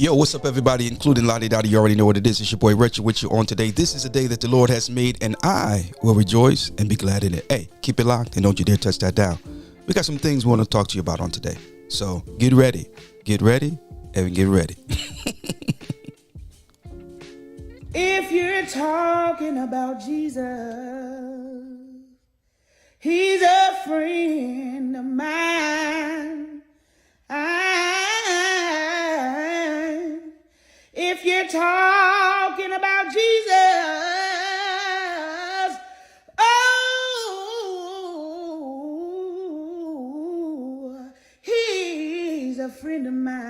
Yo, what's up, everybody, including Lottie Dottie? You already know what it is. It's your boy Richard with you on today. This is a day that the Lord has made, and I will rejoice and be glad in it. Hey, keep it locked and don't you dare touch that down. We got some things we want to talk to you about on today. So get ready, and get ready. If you're talking about Jesus, he's a friend of mine. If you're talking about Jesus, oh, he's a friend of mine.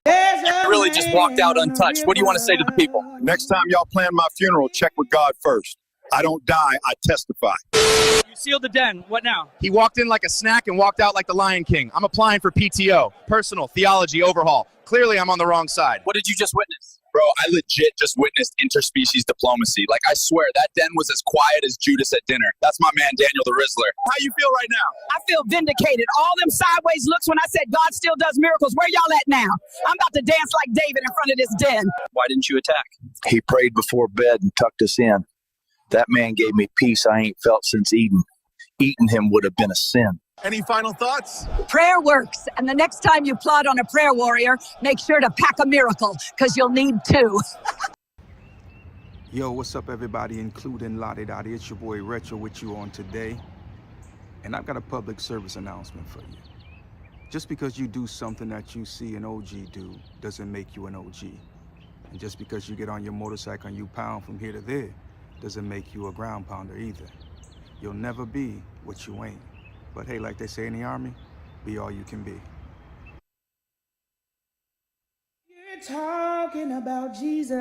You really just walked out untouched. What do you want to say to the people? Next time y'all plan my funeral, check with God first. I don't die, I testify. You sealed the den. What now? He walked in like a snack and walked out like the Lion King. I'm applying for PTO, personal theology overhaul. Clearly, I'm on the wrong side. What did you just witness? Bro, I legit just witnessed interspecies diplomacy. Like, I swear, that den was as quiet as Judas at dinner. That's my man, Daniel the Rizzler. How you feel right now? I feel vindicated. All them sideways looks when I said God still does miracles. Where y'all at now? I'm about to dance like David in front of this den. Why didn't you attack? He prayed before bed and tucked us in. That man gave me peace I ain't felt since Eden. Eating him would have been a sin. Any final thoughts? Prayer works. And the next time you plot on a prayer warrior, make sure to pack a miracle, because you'll need two. Yo, what's up, everybody, including Lottie Dottie? It's your boy Retro with you on today. And I've got a public service announcement for you. Just because you do something that you see an OG do doesn't make you an OG. And just because you get on your motorcycle and you pound from here to there doesn't make you a ground pounder either. You'll never be what you ain't. But hey, like they say in the Army, be all you can be. You're talking about Jesus,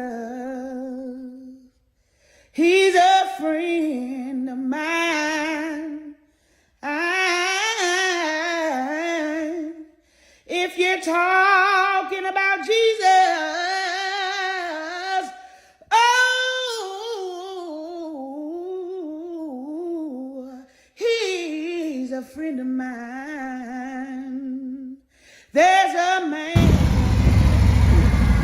he's a friend of mine. If you're talking about Jesus, oh, he's a friend of mine. There's a man.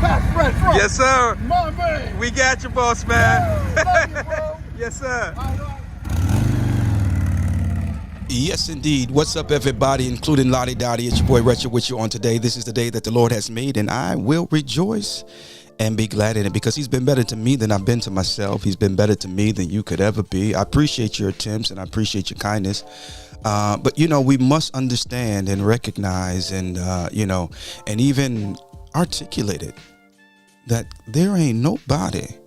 Fast, Fred, Yes, sir. my man. We got you, boss man. Love you, bro. Yes, sir. All right. Yes, indeed. What's up, everybody, including Lottie Dottie? It's your boy Retro with you on today. This is the day that the Lord has made, and I will rejoice and be glad in it, because he's been better to me than I've been to myself. He's been better to me than you could ever be. I appreciate your attempts and I appreciate your kindness. But, you know, we must understand and recognize and, and even articulate it, that there ain't nobody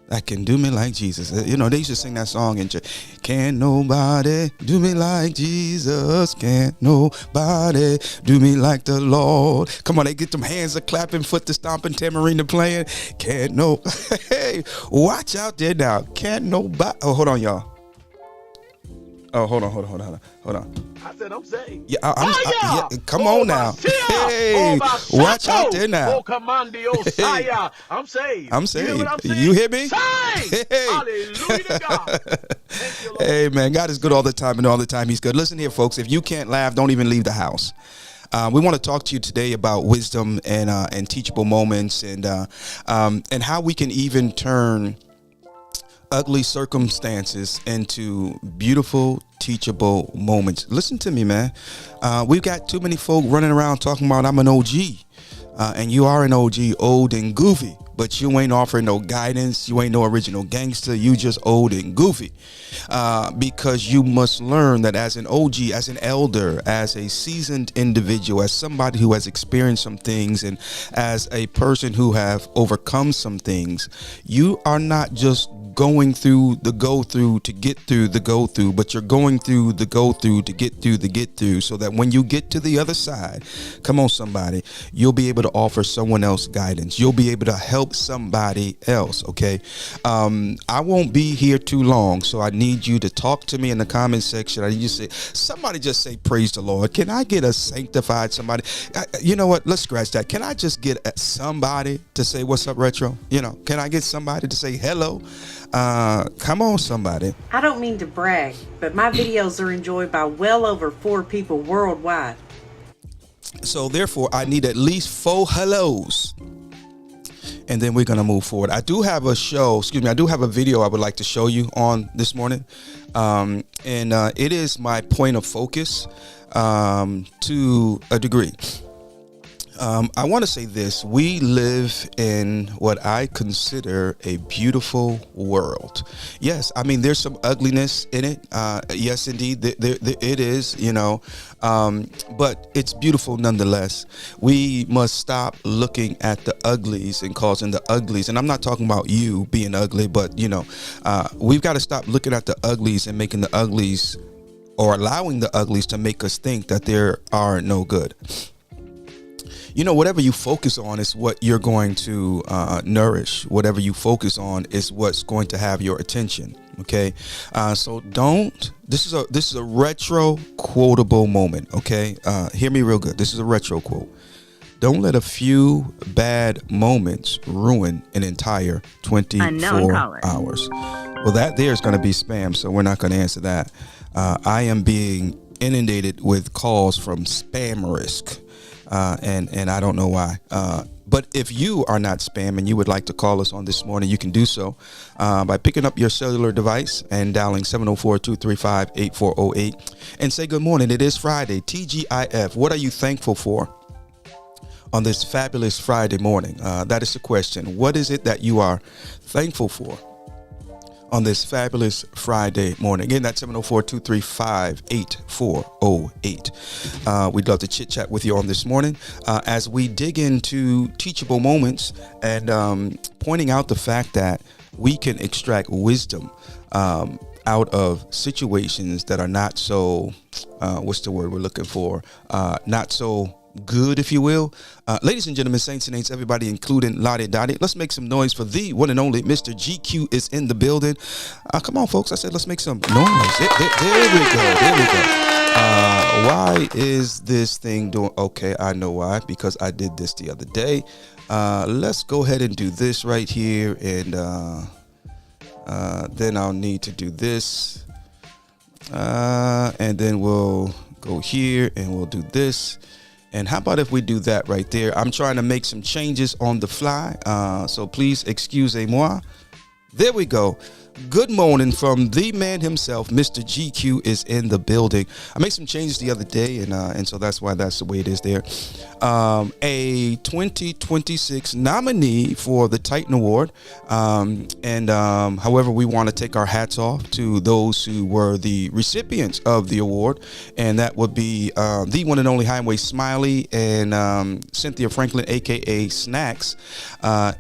that can do me like Jesus. You know, they used to sing that song in church. Can't nobody do me like Jesus. Can't nobody do me like the Lord. Come on, they get them hands a clapping, foot to stomping, tambourine to playing. Can't no. Hey, watch out there now. Can't nobody. Oh, hold on, y'all. Oh, hold on. I said I'm saved. Yeah, come on now. Hey, watch out there now. Hey. I'm saved. I'm saved. You hear me? Saved. Hey. Hallelujah to God. Thank you, Lord. Hey, man, God is good all the time, and all the time he's good. Listen here, folks. If you can't laugh, don't even leave the house. We want to talk to you today about wisdom and teachable moments, and how we can even turn ugly circumstances into beautiful, teachable moments. Listen to me, man. We've got too many folk running around talking about I'm an OG. And you are an OG, old and goofy, but you ain't offering no guidance. You ain't no original gangster. You just old and goofy. Because you must learn that as an OG, as an elder, as a seasoned individual, as somebody who has experienced some things, and as a person who have overcome some things, you are not just going through the go through to get through the go through, but you're going through the go through to get through the get through, so that when you get to the other side, come on somebody, you'll be able to offer someone else guidance. You'll be able to help somebody else. Okay. I won't be here too long, so I need you to talk to me in the comment section. I need you to say, somebody just say praise the Lord. Can I get a sanctified somebody? You know what, let's scratch that. Can I just get somebody to say what's up, Retro? You know, can I get somebody to say hello? Come on, somebody. I don't mean to brag, but my videos are enjoyed by well over 4 people worldwide. So therefore, I need at least 4 hellos. And then we're going to move forward. I do have a video I would like to show you on this morning. And it is my point of focus to a degree. I want to say this. We live in what I consider a beautiful world. Yes, I mean, there's some ugliness in it. Yes, indeed, there it is, but it's beautiful nonetheless. We must stop looking at the uglies and causing the uglies. And I'm not talking about you being ugly, but, we've got to stop looking at the uglies and making the uglies, or allowing the uglies to make us think that there are no good. Whatever you focus on is what you're going to nourish. Whatever you focus on is what's going to have your attention. Okay, so this is a retro quotable moment. Okay, hear me real good. This is a retro quote. Don't let a few bad moments ruin an entire 24 hours. Well, that there is going to be spam, so we're not going to answer that. I am being inundated with calls from spam risk. And I don't know why. But if you are not spam and you would like to call us on this morning, you can do so by picking up your cellular device and dialing 704-235-8408 and say good morning. It is Friday, TGIF. What are you thankful for on this fabulous Friday morning? That is the question. What is it that you are thankful for on this fabulous Friday morning? Again, that's 704-235-8408. We'd love to chit chat with you on this morning as we dig into teachable moments and pointing out the fact that we can extract wisdom out of situations that are not so, what's the word we're looking for? Not so good, if you will. Ladies and gentlemen, saints and ain'ts, everybody, including Lottie Dottie, let's make some noise for the one and only Mr. GQ is in the building. Come on, folks. I said let's make some noise. There we go. Why is this thing doing? Okay, I know why. Because I did this the other day. Let's go ahead and do this right here, and then I'll need to do this, and then we'll go here and we'll do this. And how about if we do that right there? I'm trying to make some changes on the fly, so please excusez-moi. There we go. Good morning from the man himself. Mr. GQ is in the building. I made some changes the other day, and so that's why that's the way it is there. A 2026 nominee for the Titan Award. However, we want to take our hats off to those who were the recipients of the award, and that would be the one and only Highway Smiley and Cynthia Franklin, aka Snacks,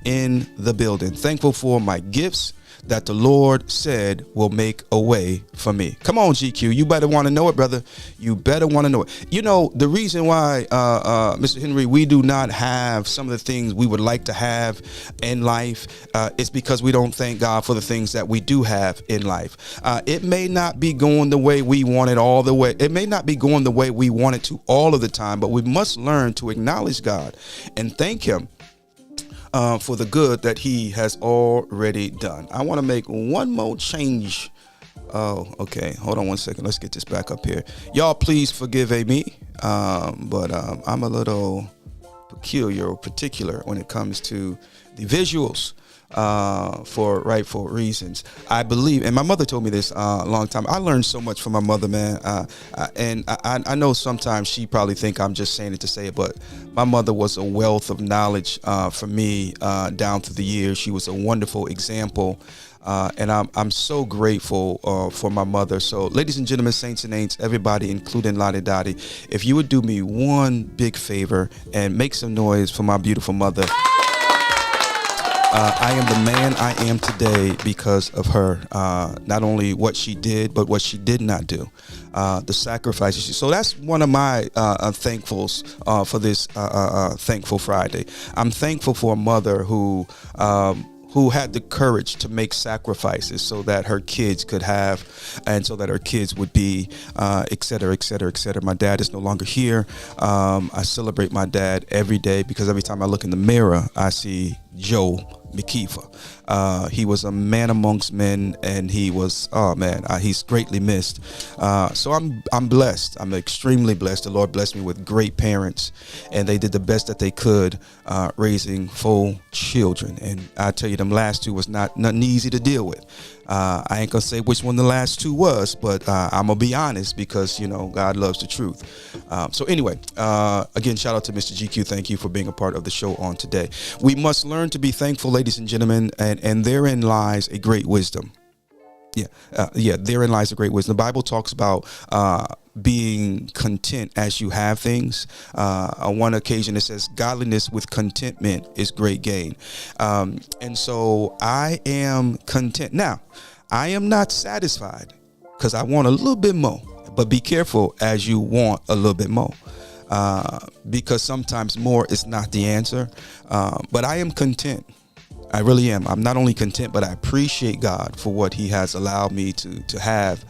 in the building. Thankful for my gifts that the Lord said will make a way for me. Come on, GQ. You better want to know it, brother. You better want to know it. The reason why, Mr. Henry, we do not have some of the things we would like to have in life is because we don't thank God for the things that we do have in life. It may not be going the way we want it all the way. It may not be going the way we want it to all of the time, but we must learn to acknowledge God and thank Him for the good that He has already done. I want to make one more change. Oh, okay. Hold on one second. Let's get this back up here. Y'all, please forgive me. But I'm a little particular when it comes to the visuals for rightful reasons. I believe, and my mother told me this a long time. I learned so much from my mother, man. And I know sometimes she probably think I'm just saying it to say it, but my mother was a wealth of knowledge for me down through the years. She was a wonderful example. And I'm so grateful for my mother. So, ladies and gentlemen, saints and ain'ts, everybody, including Lottie Dottie, if you would do me one big favor and make some noise for my beautiful mother. I am the man I am today because of her. Not only what she did, but what she did not do. The sacrifices. So that's one of my thankfuls for this Thankful Friday. I'm thankful for a mother who had the courage to make sacrifices so that her kids could have, and so that her kids would be, et cetera, et cetera, et cetera. My dad is no longer here. I celebrate my dad every day because every time I look in the mirror, I see Joe McKeefer. He was a man amongst men, and he was, he's greatly missed. So I'm blessed. I'm extremely blessed. The Lord blessed me with great parents, and they did the best that they could raising 4 children. And I tell you, them last 2 was nothing easy to deal with. I ain't gonna say which one the last 2 was, but I'm gonna be honest, because God loves the truth. So anyway, again, shout out to Mr. GQ. Thank you for being a part of the show on today. We must learn to be thankful, ladies and gentlemen, and therein lies a great wisdom. Therein lies a great wisdom. The Bible talks about being content as you have things. On one occasion, it says, "Godliness with contentment is great gain." And so I am content. Now, I am not satisfied, because I want a little bit more. But be careful as you want a little bit more, because sometimes more is not the answer. But I am content. I really am. I'm not only content, but I appreciate God for what he has allowed me to have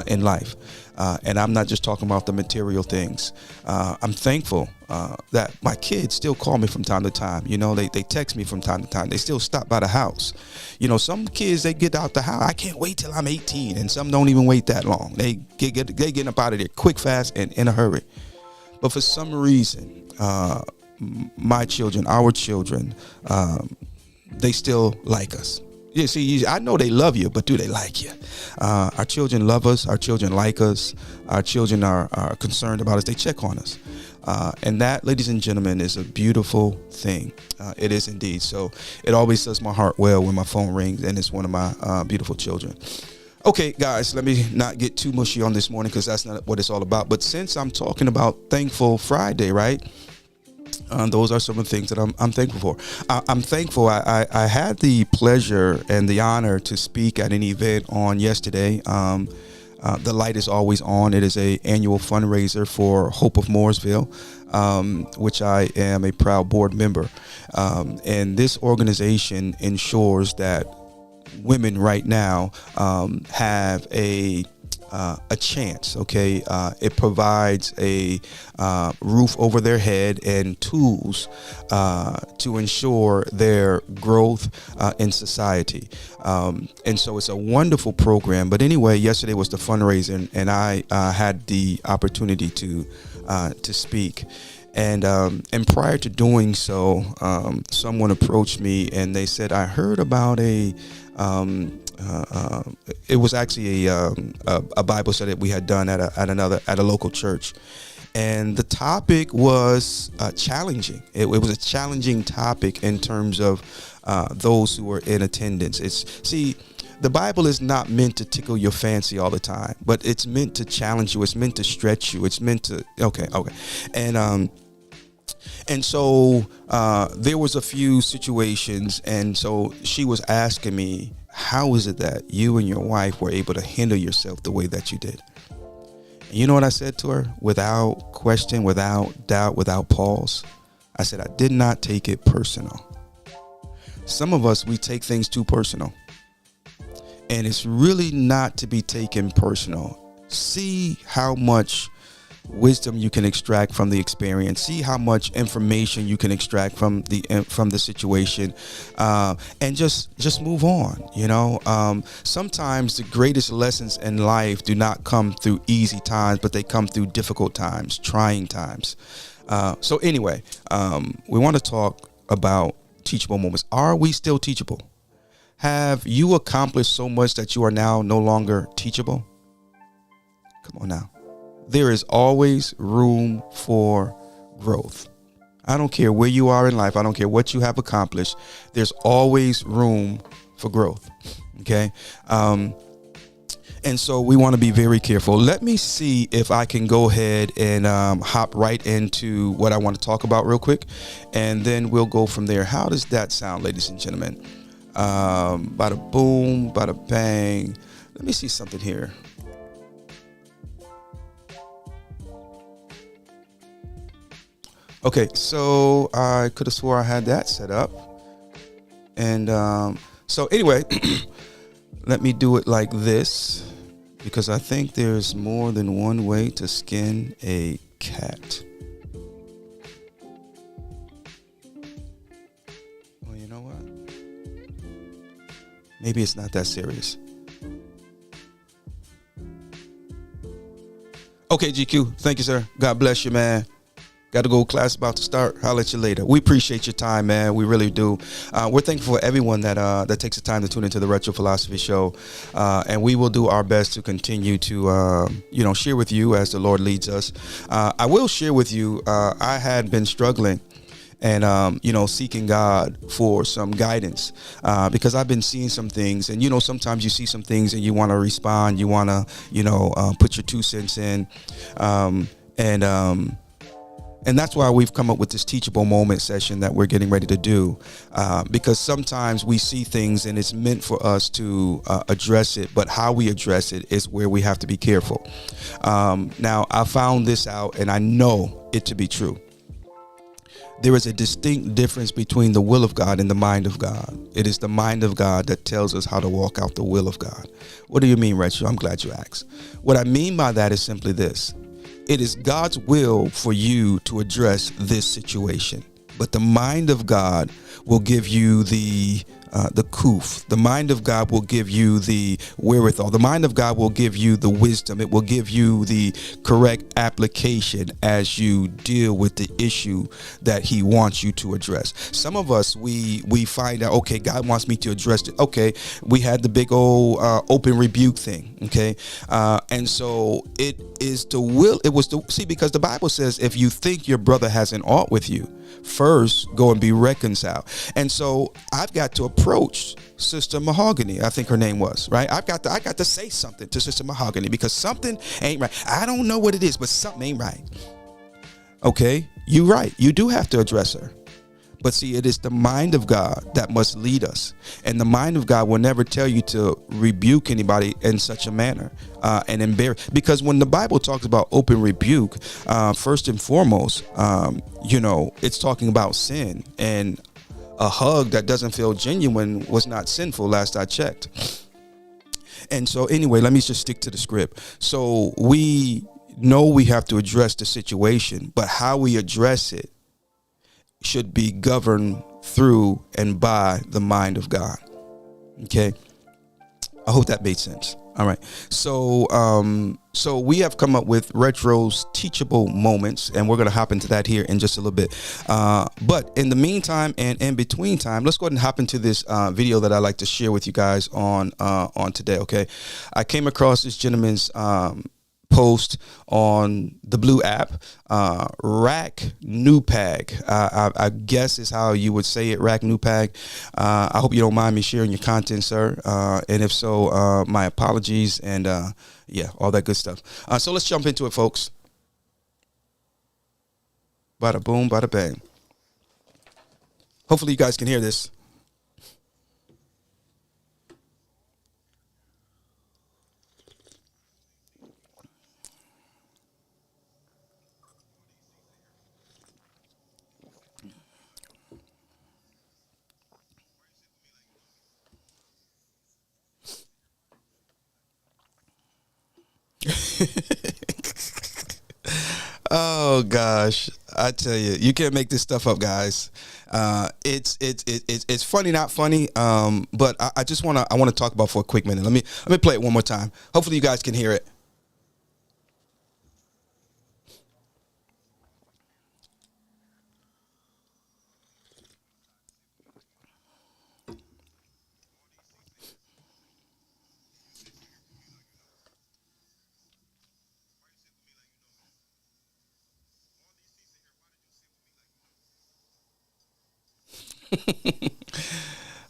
in life. And I'm not just talking about the material things. I'm thankful that my kids still call me from time to time. They text me from time to time. They still stop by the house. Some kids, they get out the house, I can't wait till I'm 18. And some don't even wait that long. They getting up out of there quick, fast, and in a hurry. But for some reason, my children, our children, they still like us. Yeah, see, I know they love you, but do they like you? Our children love us. Our children like us. Our children are concerned about us. They check on us. And that, ladies and gentlemen, is a beautiful thing. It is indeed. So it always does my heart well when my phone rings and it's one of my beautiful children. Okay, guys, let me not get too mushy on this morning, because that's not what it's all about. But since I'm talking about Thankful Friday, right? Those are some of the things that I'm thankful for. I'm thankful. I had the pleasure and the honor to speak at an event on yesterday. The light is always on. It is a annual fundraiser for Hope of Mooresville, which I am a proud board member. And this organization ensures that women right now have a chance. Okay, it provides a roof over their head and tools to ensure their growth in society. And so it's a wonderful program. But anyway, yesterday was the fundraiser, and I had the opportunity to speak. And prior to doing so, someone approached me and they said, "I heard about it was actually a Bible study that we had done at a local church, and the topic was challenging. It was a challenging topic in terms of those who were in attendance. The Bible is not meant to tickle your fancy all the time, but it's meant to challenge you. It's meant to stretch you. It's meant to And so there was a few situations, and so she was asking me, how is it that you and your wife were able to handle yourself the way that you did? And you know what I said to her? Without question, without doubt, without pause, I said, I did not take it personal. Some of us, we take things too personal, and it's really not to be taken personal. See how much wisdom you can extract from the experience. See how much information you can extract from the situation, and just move on. Sometimes the greatest lessons in life do not come through easy times, but they come through difficult times, trying times. So anyway, we want to talk about teachable moments. Are we still teachable? Have you accomplished so much that you are now no longer teachable? Come on now. There is always room for growth. I don't care where you are in life. I don't care what you have accomplished. There's always room for growth. Okay. And so we want to be very careful. Let me see if I can go ahead and hop right into what I want to talk about real quick. And then we'll go from there. How does that sound, ladies and gentlemen? Bada boom, bada bang. Let me see something here. Okay, so I could have swore I had that set up. And so anyway, let me do it like this, because I think there's more than one way to skin a cat. Well, you know what? Maybe it's not that serious. Okay, GQ. Thank you, sir. God bless you, man. Got to go. Class about to start. I'll let you later. We appreciate your time, man. We really do. We're thankful for everyone that takes the time to tune into the Retro Philosophy Show, and we will do our best to continue to share with you as the Lord leads us. I will share with you. I had been struggling and seeking God for some guidance because I've been seeing some things, and sometimes you see some things and you want to respond, you want to put your 2 cents in, and that's why we've come up with this teachable moment session that we're getting ready to do, because sometimes we see things and it's meant for us to address it, but how we address it is where we have to be careful. Now, I found this out, and I know it to be true. There is a distinct difference between the will of God and the mind of God. It is the mind of God that tells us how to walk out the will of God. What do you mean, Rachel? I'm glad you asked. What I mean by that is simply this. It is God's will for you to address this situation, but the mind of God will give you the kuf. The mind of God will give you the wherewithal. The mind of God will give you the wisdom. It will give you the correct application as you deal with the issue that he wants you to address. Some of us, we find out, okay, God wants me to address it. Okay, we had the big old open rebuke thing. Okay, and so it is the will. It was because the Bible says if you think your brother has an ought with you, first go and be reconciled. And so I've got to approach Sister Mahogany, I think her name was, right? I got to say something to Sister Mahogany because something ain't right. I don't know what it is, but something ain't right. Okay, you're right. You do have to address her. But see, it is the mind of God that must lead us. And the mind of God will never tell you to rebuke anybody in such a manner and embarrass. Because when the Bible talks about open rebuke, first and foremost, it's talking about sin. And a hug that doesn't feel genuine was not sinful, last I checked. And so anyway, let me just stick to the script. So we know we have to address the situation, but how we address it should be governed through and by the mind of God. Okay, I hope that made sense. All right, so we have come up with Retro's teachable moments, and we're going to hop into that here in just a little bit. But in the meantime and in between time, let's go ahead and hop into this video that I like to share with you guys on today. Okay, I came across this gentleman's post on the Blue app, Rack Newpag. I guess is how you would say it, Rack Newpag. I hope you don't mind me sharing your content, sir. And if so, my apologies, and all that good stuff. So let's jump into it, folks. Bada boom, bada bang. Hopefully you guys can hear this. Oh gosh, I tell you, you can't make this stuff up, guys. It's funny, not funny. But I just want to talk about for a quick minute. Let me play it one more time. Hopefully you guys can hear it.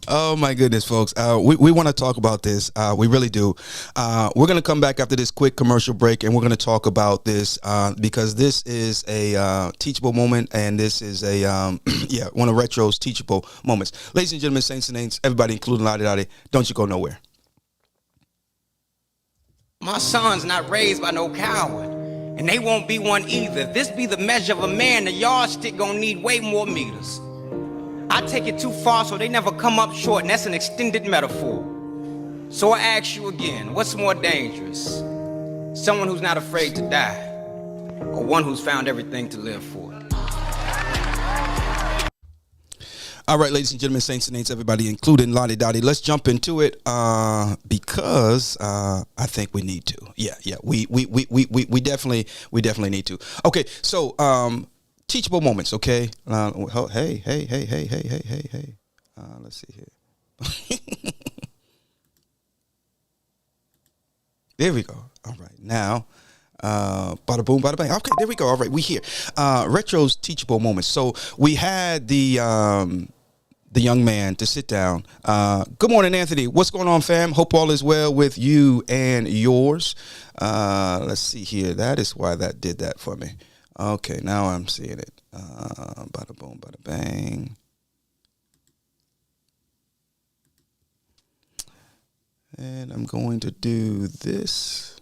Oh my goodness, folks. We want to talk about this. We really do. We're going to come back after this quick commercial break, and we're going to talk about this because this is a teachable moment, and this is a one of Retro's teachable moments. Ladies and gentlemen, saints and ain'ts, everybody, including Lottie Dottie, don't you go nowhere. My son's not raised by no coward, and they won't be one either. If this be the measure of a man, the yardstick gonna need way more meters. I take it too far so they never come up short, and that's an extended metaphor. So I ask you again, what's more dangerous? Someone who's not afraid to die, or one who's found everything to live for? All right, ladies and gentlemen, saints and ain'ts, everybody, including Lottie Dottie. Let's jump into it because I think we need to. Yeah, we definitely need to. Okay, so teachable moments. Okay, hey. Let's see here. There we go. All right, now. Bada boom, bada bang. Okay, there we go. All right, we here. Retro's teachable moments. So we had the young man to sit down. Good morning, Anthony. What's going on, fam? Hope all is well with you and yours. Let's see here. That is why that did that for me. Okay, now I'm seeing it. Bada boom, bada bang. And I'm going to do this.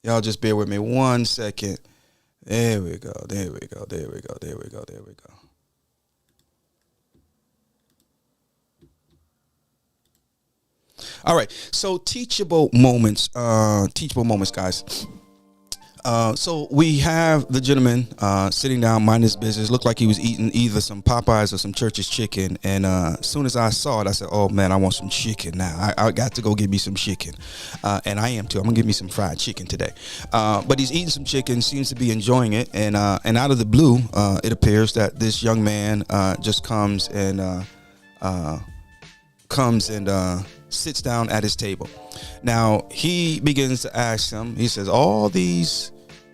Y'all just bear with me 1 second. There we go. All right. So teachable moments, guys. So we have the gentleman sitting down, minding his business. Looked like he was eating either some Popeyes or some Church's chicken. And as soon as I saw it, I said, "Oh man, I want some chicken now. I got to go get me some chicken." And I am too. I'm gonna get me some fried chicken today. But he's eating some chicken, seems to be enjoying it. And out of the blue, it appears that this young man just comes and sits down at his table. Now he begins to ask him. He says, "All these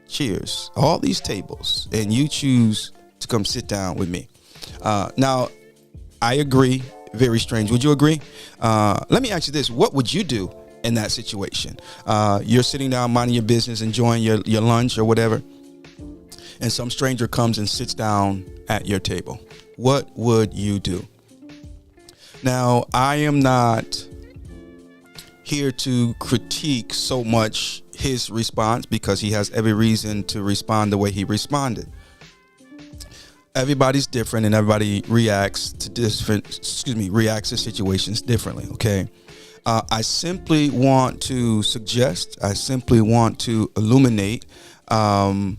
chairs, all these tables, and you choose to come sit down with me." Now, I agree. Very strange. Would you agree? Let me ask you this: what would you do in that situation? You're sitting down, minding your business, enjoying your lunch or whatever, and some stranger comes and sits down at your table. What would you do? Now, I am not here to critique so much his response because he has every reason to respond the way he responded. Everybody's different and everybody reacts to situations differently. Okay. I simply want to suggest, I simply want to illuminate, I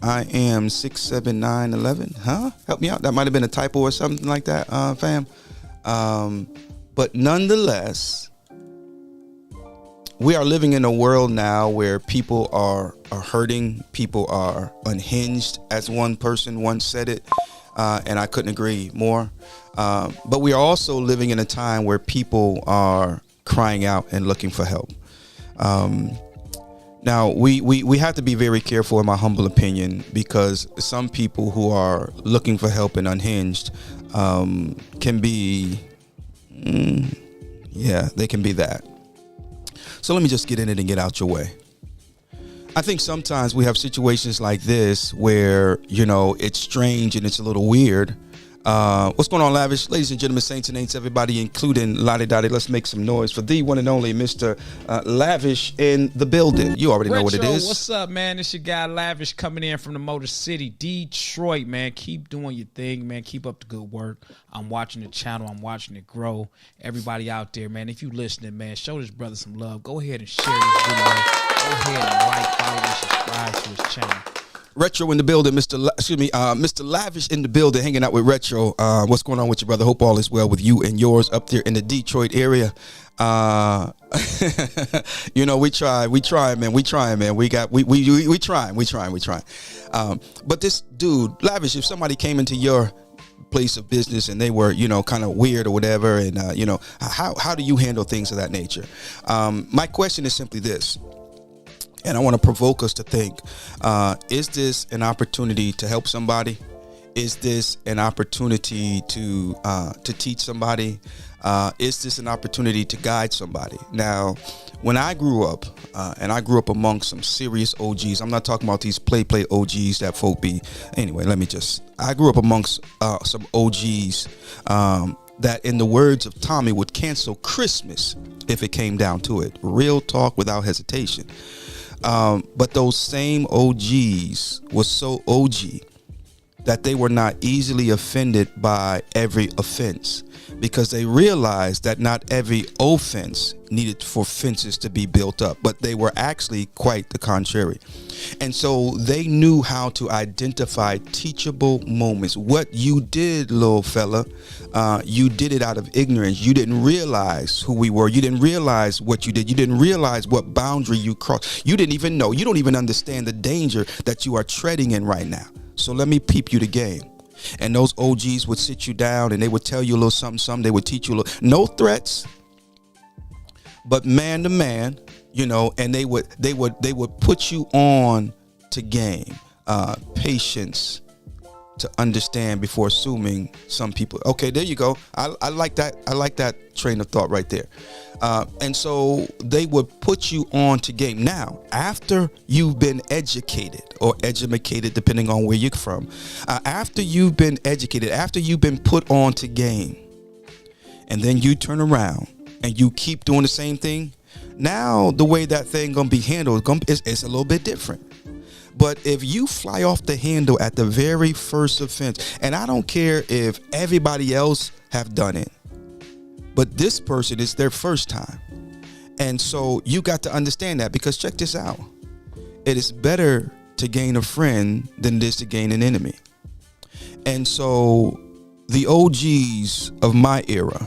am 6'7", 9'11". Huh? Help me out. That might have been a typo or something like that, fam. But nonetheless, we are living in a world now where people are hurting. People are unhinged, as one person once said it. And I couldn't agree more. But we are also living in a time where people are crying out and looking for help. Now, we have to be very careful, in my humble opinion, because some people who are looking for help and unhinged can be, they can be that. So let me just get in it and get out your way. I think sometimes we have situations like this where, it's strange and it's a little weird. What's going on, Lavish? Ladies and gentlemen, saints and ain'ts, everybody, including Lottie Dottie. Let's make some noise for the one and only Mr. Lavish in the building. You already know what it is. What's up, man? It's your guy Lavish coming in from the Motor City, Detroit, man. Keep doing your thing, man. Keep up the good work. I'm watching the channel. I'm watching it grow. Everybody out there, man, if you listening, man, show this brother some love. Go ahead and share this video. Go ahead and like, follow, and subscribe to his channel. Retro in the building, Mr. Lavish in the building, hanging out with Retro. What's going on with you, brother? Hope all is well with you and yours up there in the Detroit area. We try, man. We trying. But this dude, Lavish, if somebody came into your place of business and they were, kind of weird or whatever, and how do you handle things of that nature? My question is simply this. And I want to provoke us to think, is this an opportunity to help somebody? Is this an opportunity to teach somebody? Is this an opportunity to guide somebody? Now, when I grew up, and I grew up amongst some serious OGs, I'm not talking about these play OGs that folk be. Anyway, I grew up amongst some OGs that, in the words of Tommy, would cancel Christmas if it came down to it. Real talk without hesitation. But those same OGs were so OG that they were not easily offended by every offense. because they realized that not every offense needed for fences to be built up, but they were actually quite the contrary. And so they knew how to identify teachable moments. What you did, little fella, you did it out of ignorance. You didn't realize who we were. You didn't realize what you did. You didn't realize what boundary you crossed. You didn't even know. You don't even understand the danger that you are treading in right now. So let me peep you the game. And those OGs would sit you down and they would tell you a little something. They would teach you a little, no threats, but man to man, you know, and they would put you on to game, patience, to understand before assuming some people. Okay, there you go. I like that. I like that train of thought right there. And so they would put you on to game. Now, after you've been educated or educated, depending on where you're from, after you've been educated, after you've been put on to game, and then you turn around and you keep doing the same thing, now the way that thing gonna be handled is a little bit different. But if you fly off the handle at the very first offense, and I don't care if everybody else have done it, but this person is their first time. And so you got to understand that, because check this out. It is better to gain a friend than it is to gain an enemy. And so the OGs of my era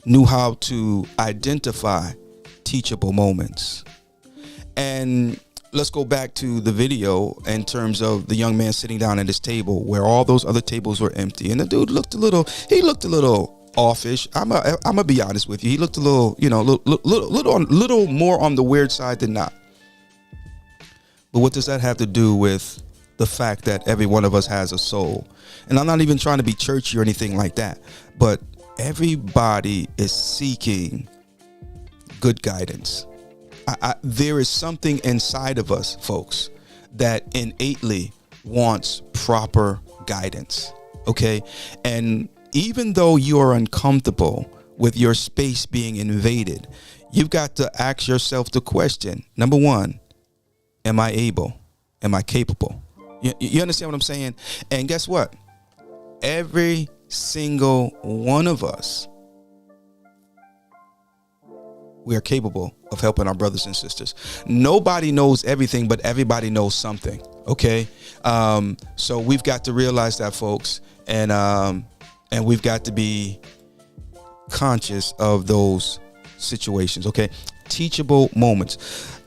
knew how to identify teachable moments. And let's go back to the video in terms of the young man sitting down at his table where all those other tables were empty. And the dude looked a little offish. I'm gonna be honest with you. He looked a little, you know, little more on the weird side than not. But what does that have to do with the fact that every one of us has a soul? And I'm not even trying to be churchy or anything like that, but everybody is seeking good guidance. There is something inside of us, folks, that innately wants proper guidance. Okay. And even though you are uncomfortable with your space being invaded, you've got to ask yourself the question. Number one, am I able? Am I capable? You understand what I'm saying? And guess what? Every single one of us, we are capable of helping our brothers and sisters. Nobody knows everything, but everybody knows something. Okay. So we've got to realize that, folks. And we've got to be conscious of those situations. Okay. Teachable moments.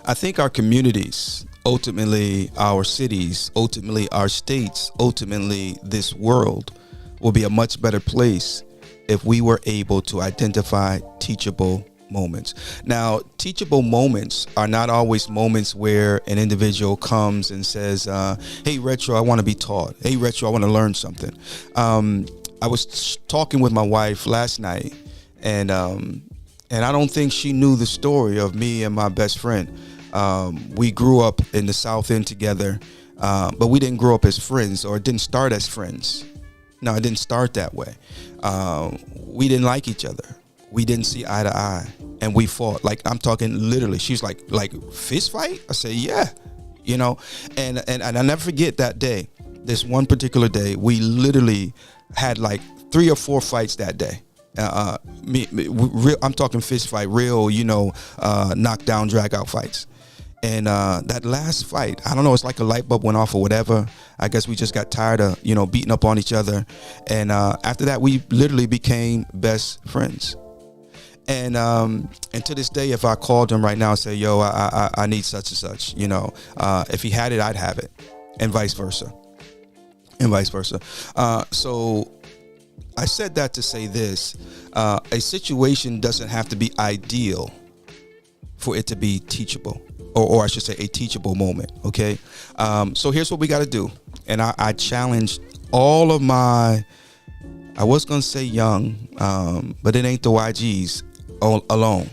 I think our communities, ultimately our cities, ultimately our states, ultimately this world will be a much better place if we were able to identify teachable moments. Now, teachable moments are not always moments where an individual comes and says, hey, Retro, I want to be taught. Hey, Retro, I want to learn something. I was talking with my wife last night, and I don't think she knew the story of me and my best friend. We grew up in the South End together, but we didn't grow up as friends, or it didn't start as friends. No, it didn't start that way. We didn't like each other. We didn't see eye to eye, and we fought. Like, I'm talking literally. She's like fist fight? I say, yeah, you know, and I'll never forget that day. This one particular day, we literally had like 3 or 4 fights that day. I'm talking fist fight, real, you know, knockdown, drag out fights. And that last fight, I don't know, it's like a light bulb went off or whatever. I guess we just got tired of, you know, beating up on each other. And after that, we literally became best friends. And to this day, if I called him right now and say, yo, I need such and such, you know, if he had it, I'd have it, and vice versa. So I said that to say this. A situation doesn't have to be ideal for it to be teachable. Or I should say a teachable moment. Okay. So here's what we got to do. And I challenged all of my, I was going to say young, but it ain't the YGs alone.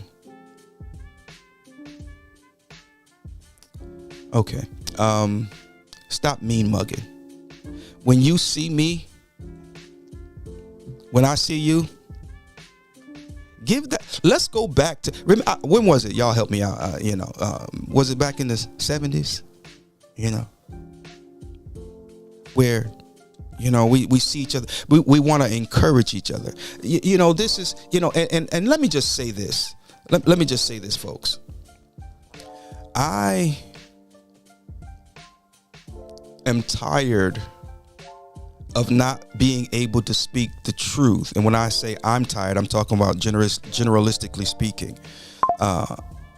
Okay. Stop mean mugging. When you see me, when I see you, give that. Let's go back to, when was it? Y'all help me out. Was it back in the 70s? You know, where We see each other. We want to encourage each other. This is, and let me just say this. Let me just say this, folks. I am tired of not being able to speak the truth. And when I say I'm tired, I'm talking about generalistically speaking,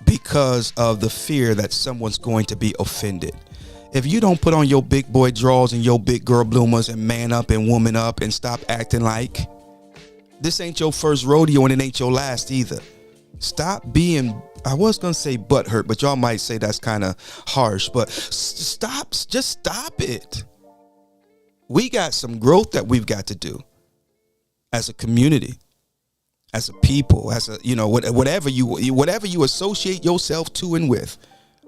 because of the fear that someone's going to be offended. If you don't put on your big boy drawers and your big girl bloomers and man up and woman up and stop acting like this ain't your first rodeo and it ain't your last either. Stop being, I was going to say butthurt, but y'all might say that's kind of harsh, but just stop it. We got some growth that we've got to do as a community, as a people, as a, whatever you associate yourself to and with,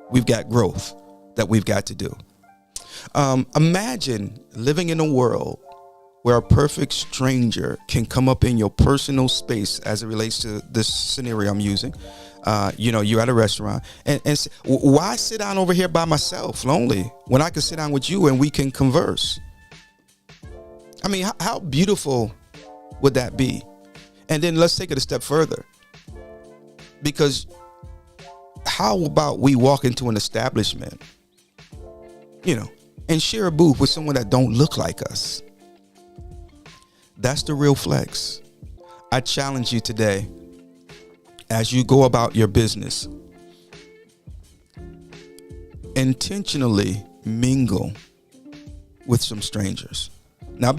we've got growth that we've got to do. Imagine living in a world where a perfect stranger can come up in your personal space, as it relates to this scenario I'm using. You're at a restaurant and say, why sit down over here by myself, lonely, when I can sit down with you and we can converse? I mean, how beautiful would that be? And then let's take it a step further, because how about we walk into an establishment, and share a booth with someone that don't look like us? That's the real flex. I challenge you today, as you go about your business, intentionally mingle with some strangers. Now,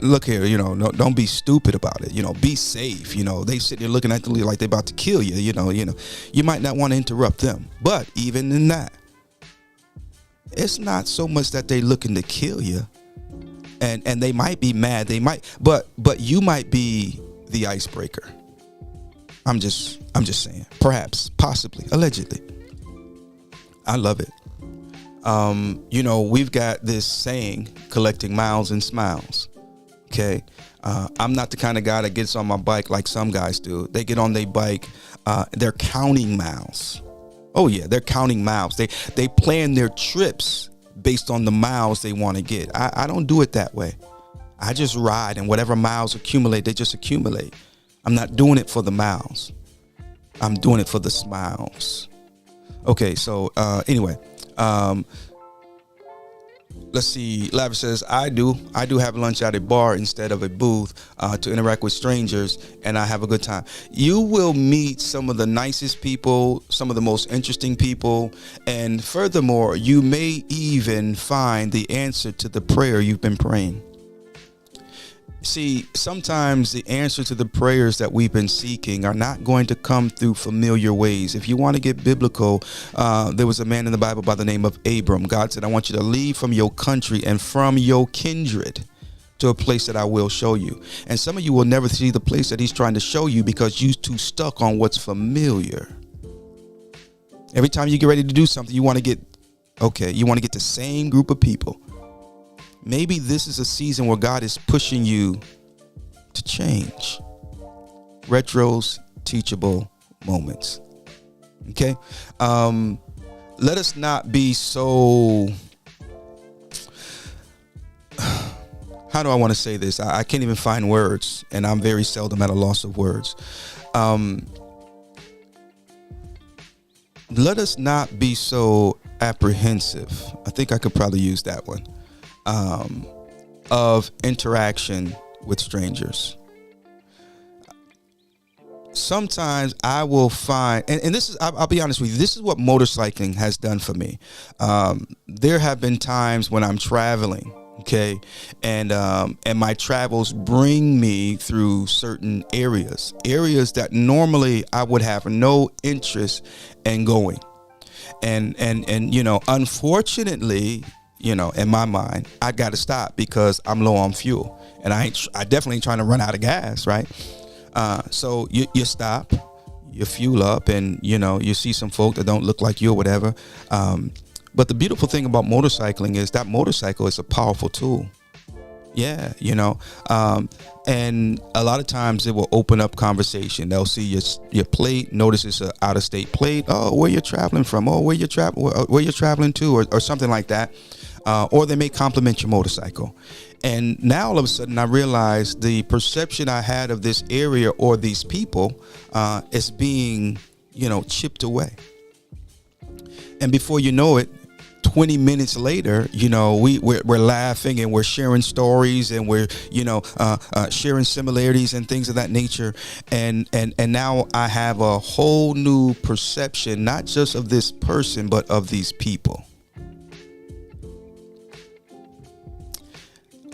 look here, don't be stupid about it. Be safe. They sit there looking at you like they're about to kill you. You might not want to interrupt them. But even in that, it's not so much that they're looking to kill you, and they might be mad. They might, but you might be the icebreaker. I'm just saying, perhaps, possibly, allegedly. I love it. We've got this saying, collecting miles and smiles. Okay. I'm not the kind of guy that gets on my bike like some guys do. They get on their bike. They're counting miles. Oh yeah. They're counting miles. They plan their trips based on the miles they want to get. I don't do it that way. I just ride, and whatever miles accumulate, they just accumulate. I'm not doing it for the miles. I'm doing it for the smiles. Okay. So, anyway, let's see. Lavish says, I do have lunch at a bar instead of a booth to interact with strangers, and I have a good time. You will meet some of the nicest people, some of the most interesting people, and furthermore, you may even find the answer to the prayer you've been praying. See, sometimes the answer to the prayers that we've been seeking are not going to come through familiar ways. If you want to get biblical, there was a man in the Bible by the name of Abram. God said, I want you to leave from your country and from your kindred to a place that I will show you. And some of you will never see the place that he's trying to show you because you're too stuck on what's familiar. Every time you get ready to do something, you want to get the same group of people. Maybe this is a season where God is pushing you to change. Retros, teachable moments. Okay. Let us not be so, how do I want to say this? I can't even find words, and I'm very seldom at a loss of words. Let us not be so apprehensive. I think I could probably use that one. Of interaction with strangers. Sometimes I will find, and this is, I'll be honest with you, this is what motorcycling has done for me. There have been times when I'm traveling, okay, and my travels bring me through certain areas that normally I would have no interest in going. And unfortunately, in my mind, I got to stop because I'm low on fuel, and I definitely ain't trying to run out of gas, right? So you stop, you fuel up, and you see some folk that don't look like you or whatever. But the beautiful thing about motorcycling is that motorcycle is a powerful tool. Yeah, and a lot of times it will open up conversation. They'll see your plate, notice it's an out-of-state plate. Oh, where you're traveling from? Oh, where you're traveling to, or something like that. or they may compliment your motorcycle. And now all of a sudden I realize the perception I had of this area or these people is being, chipped away. And before you know it, 20 minutes later, we're laughing and we're sharing stories and we're, sharing similarities and things of that nature. And now I have a whole new perception, not just of this person, but of these people.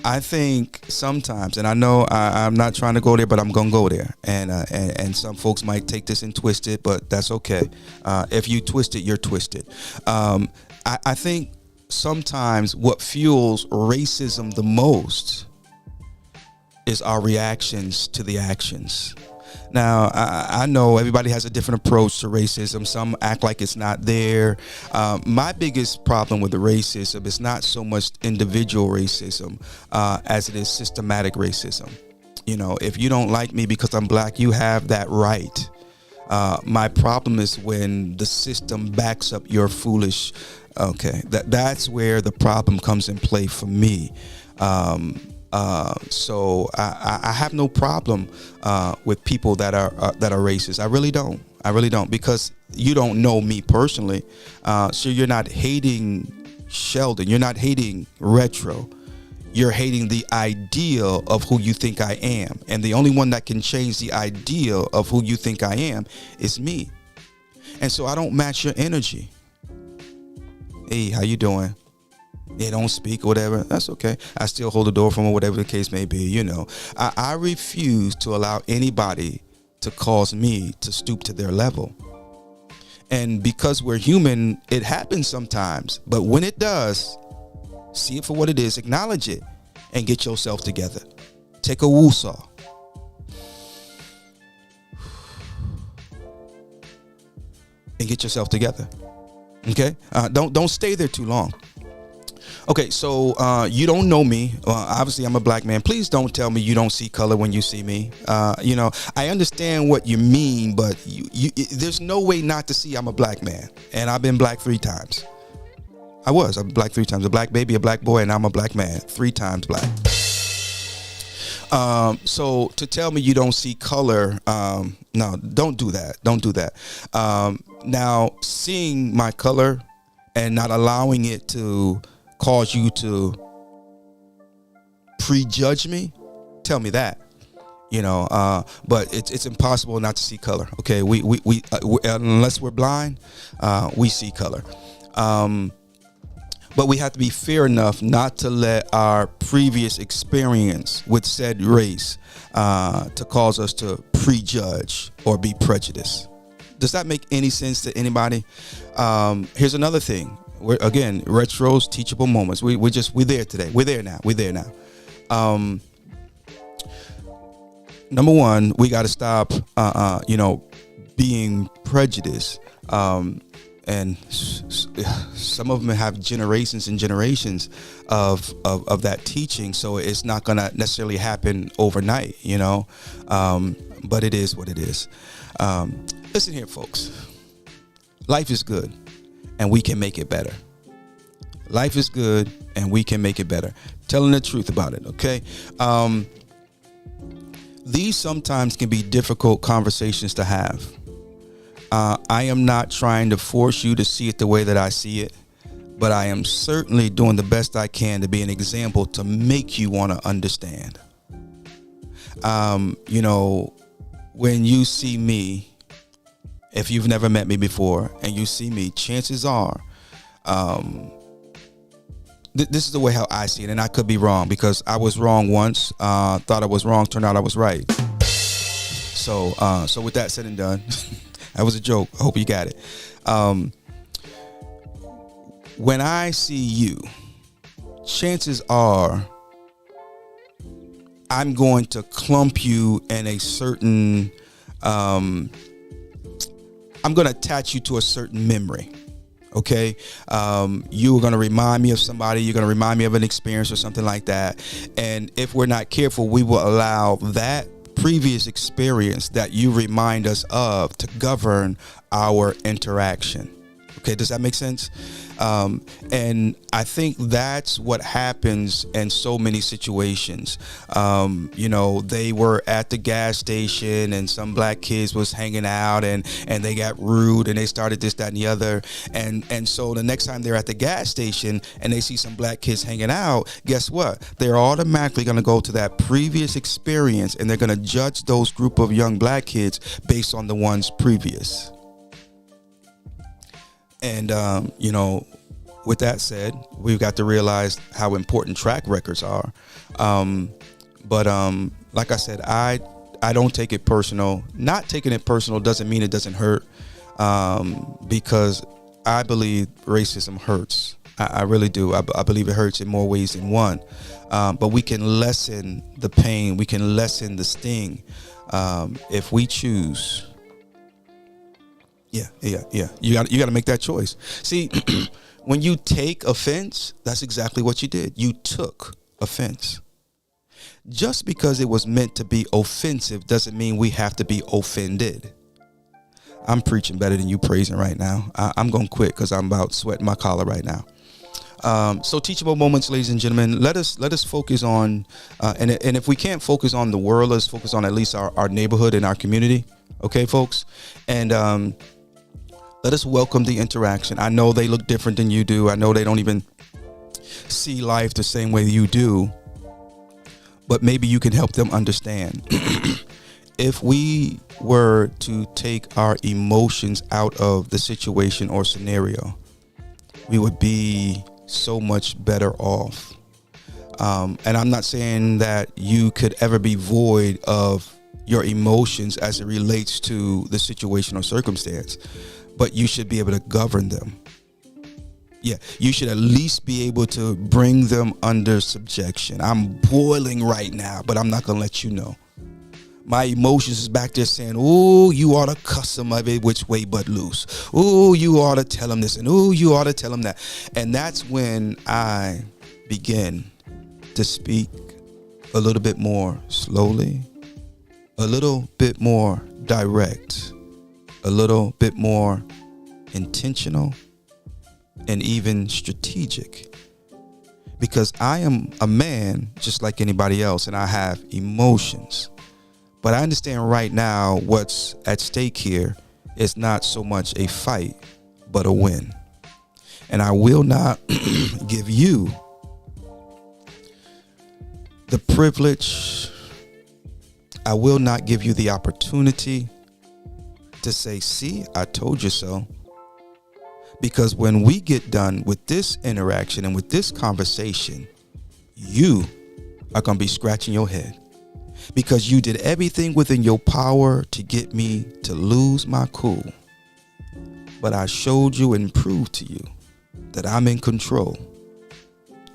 I think sometimes, and I know I'm not trying to go there, but I'm going to go there. And some folks might take this and twist it, but that's okay. If you twist it, you're twisted. I think sometimes what fuels racism the most is our reactions to the actions. Now, I know everybody has a different approach to racism. Some act like it's not there. My biggest problem with the racism is not so much individual racism as it is systematic racism. If you don't like me because I'm black, you have that right. My problem is when the system backs up your foolish. Okay, that's where the problem comes in play for me. So I have no problem with people that are racist. I really don't, because you don't know me personally. So you're not hating Sheldon. You're not hating Retro. You're hating the ideal of who you think I am. And the only one that can change the ideal of who you think I am is me. And so I don't match your energy. Hey, how you doing? They don't speak or whatever. That's okay. I still hold the door for them or whatever the case may be. I refuse to allow anybody to cause me to stoop to their level. And because we're human, it happens sometimes. But when it does, see it for what it is, acknowledge it, and get yourself together. Take a woosah. And get yourself together. Okay? Don't stay there too long. Okay, so you don't know me. Obviously, I'm a black man. Please don't tell me you don't see color when you see me. I understand what you mean, but there's no way not to see I'm a black man. And I've been black 3 times. I'm black 3 times. A black baby, a black boy, and I'm a black man. 3 times black. So to tell me you don't see color, no, don't do that. Don't do that. Now, seeing my color and not allowing it to cause you to prejudge me, tell me that. But it's impossible not to see color. Okay, we unless we're blind, we see color. But we have to be fair enough not to let our previous experience with said race to cause us to prejudge or be prejudiced. Does that make any sense to anybody? Here's another thing. Again, Retro's teachable moments. We're there today. We're there now. Number one, we got to stop, being prejudiced. And some of them have generations and generations of that teaching. So it's not going to necessarily happen overnight, but it is what it is. Listen here, folks. Life is good and we can make it better. Life is good and we can make it better. Telling the truth about it, okay? These sometimes can be difficult conversations to have. I am not trying to force you to see it the way that I see it, but I am certainly doing the best I can to be an example to make you want to understand. When you see me, if you've never met me before and you see me, chances are, this is the way how I see it, and I could be wrong because I was wrong once, thought I was wrong, turned out I was right. So with that said and done, that was a joke. I hope you got it. When I see you, chances are I'm going to clump you in a certain, I'm going to attach you to a certain memory. Okay. You are going to remind me of somebody. You're going to remind me of an experience or something like that. And if we're not careful, we will allow that previous experience that you remind us of to govern our interaction. Okay, does that make sense? And I think that's what happens in so many situations. They were at the gas station and some black kids was hanging out and they got rude and they started this, that, and the other. And so the next time they're at the gas station and they see some black kids hanging out, guess what? They're automatically going to go to that previous experience and they're going to judge those group of young black kids based on the ones previous. And, with that said, we've got to realize how important track records are. But like I said, I don't take it personal. Not taking it personal doesn't mean it doesn't hurt, because I believe racism hurts. I really do. I believe it hurts in more ways than one. But we can lessen the pain. We can lessen the sting if we choose. Yeah. You got to make that choice. See, when you take offense, that's exactly what you did. You took offense. Just because it was meant to be offensive doesn't mean we have to be offended. I'm preaching better than you praising right now. I'm going to quit because I'm about sweating my collar right now. So teachable moments, ladies and gentlemen, let us focus on, and if we can't focus on the world, let's focus on at least our neighborhood and our community. Okay, folks? And, let us welcome the interaction. I know they look different than you do. I know they don't even see life the same way you do, but maybe you can help them understand. If we were to take our emotions out of the situation or scenario, we would be so much better off. And I'm not saying that you could ever be void of your emotions as it relates to the situation or circumstance, but you should be able to govern them. Yeah, you should at least be able to bring them under subjection. I'm boiling right now, but I'm not going to let you know. My emotions is back there saying, "Oh, you ought to cuss them every which way but loose. Oh, you ought to tell them this, and oh, you ought to tell them that." And that's when I begin to speak a little bit more slowly, a little bit more direct, a little bit more intentional, and even strategic. Because I am a man just like anybody else, and I have emotions. But I understand right now what's at stake here is not so much a fight, but a win. And I will not give you the privilege, I will not give you the opportunity to say, "See, I told you so." Because when we get done with this interaction and with this conversation, you are going to be scratching your head. Because you did everything within your power to get me to lose my cool. But I showed you and proved to you that I'm in control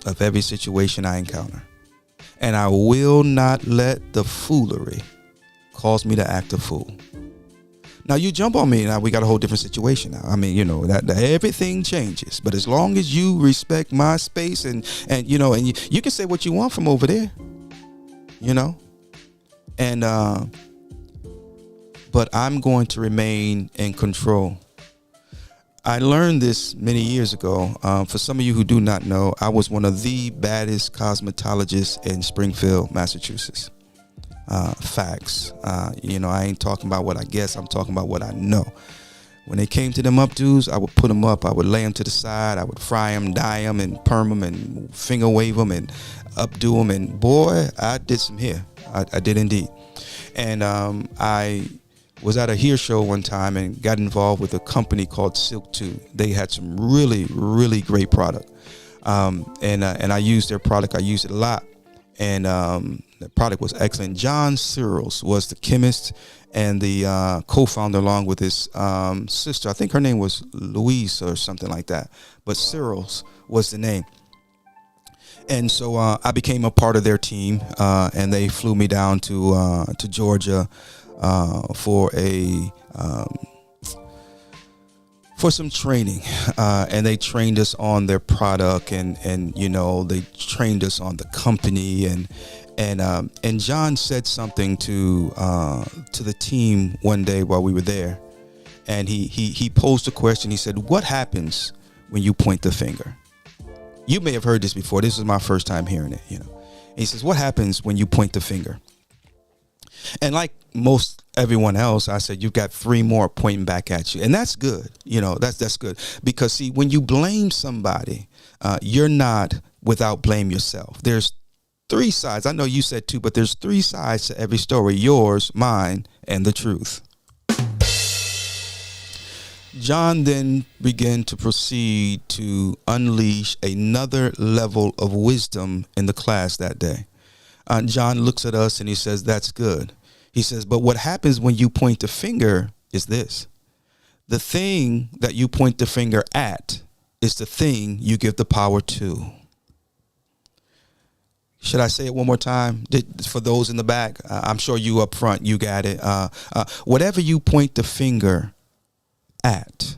of every situation I encounter. And I will not let the foolery cause me to act a fool. Now you jump on me, now we got a whole different situation now. I mean, that everything changes. But as long as you respect my space and you can say what you want from over there, and but I'm going to remain in control. I learned this many years ago. For some of you who do not know, I was one of the baddest cosmetologists in Springfield, Massachusetts. Facts. I ain't talking about what I guess. I'm talking about what I know. When they came to them updos, I would put them up. I would lay them to the side. I would fry them, dye them, and perm them, and finger wave them, and updo them. And boy, I did some hair. I did indeed. And I was at a hair show one time and got involved with a company called Silk 2. They had some really, really great product. And I used their product. I used it a lot. And the product was excellent. John Searles was the chemist and the co-founder, along with his sister. I think her name was Louise or something like that. But Searles was the name. And so I became a part of their team, and they flew me down to Georgia for some training, and they trained us on their product, and they trained us on the company, and John said something to the team one day while we were there, and he posed a question. He said, what happens when you point the finger? You may have heard this before. This is my first time hearing it, And he says, what happens when you point the finger? And like most everyone else, I said, you've got 3 more pointing back at you. And that's good. That's good. Because see, when you blame somebody, you're not without blame yourself. There's 3 sides. I know you said 2, but there's 3 sides to every story: yours, mine, and the truth. John then began to proceed to unleash another level of wisdom in the class that day. John looks at us and he says, that's good. He says, but what happens when you point the finger is this: the thing that you point the finger at is the thing you give the power to. Should I say it one more time for those in the back? I'm sure you up front, you got it. Whatever you point the finger at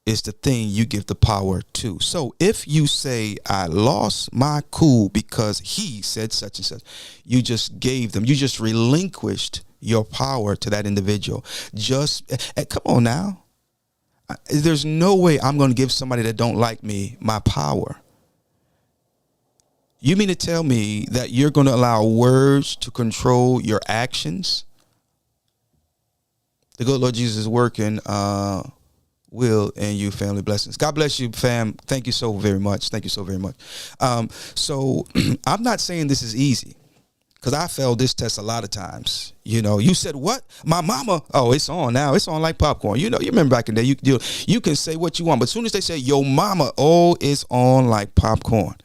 is the thing you give the power to. So if you say, I lost my cool because he said such and such, you just relinquished your power to that individual. Come on now. There's no way I'm going to give somebody that don't like me my power. You mean to tell me that you're going to allow words to control your actions? The good Lord Jesus is working, will and you family blessings. God bless you, fam. Thank you so very much. Thank you so very much. So I'm not saying this is easy, because I failed this test a lot of times. You said what? My mama? Oh, it's on now. It's on like popcorn. You remember back in the day, you can say what you want, but as soon as they say yo mama, oh, it's on like popcorn.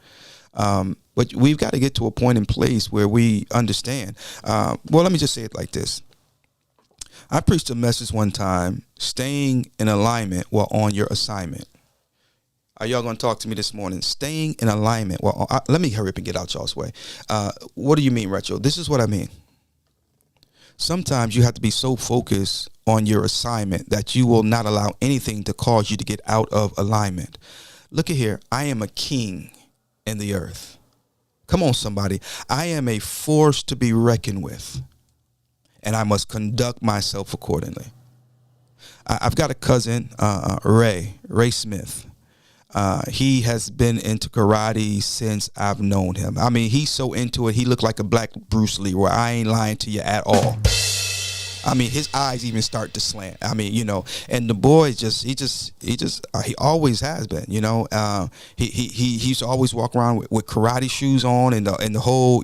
But we've got to get to a point in place where we understand. Well, let me just say it like this. I preached a message one time, staying in alignment while on your assignment. Are y'all going to talk to me this morning? Staying in alignment. Well, let me hurry up and get out y'all's way. What do you mean, Retro? This is what I mean. Sometimes you have to be so focused on your assignment that you will not allow anything to cause you to get out of alignment. Look at here. I am a king in the earth. Come on, somebody. I am a force to be reckoned with, and I must conduct myself accordingly. I've got a cousin, Ray Smith. He has been into karate since I've known him. I mean, he's so into it. He looked like a black Bruce Lee, where I ain't lying to you at all. I mean, his eyes even start to slant. I mean, and the boy he always has been, he used to always walk around with karate shoes on and the whole,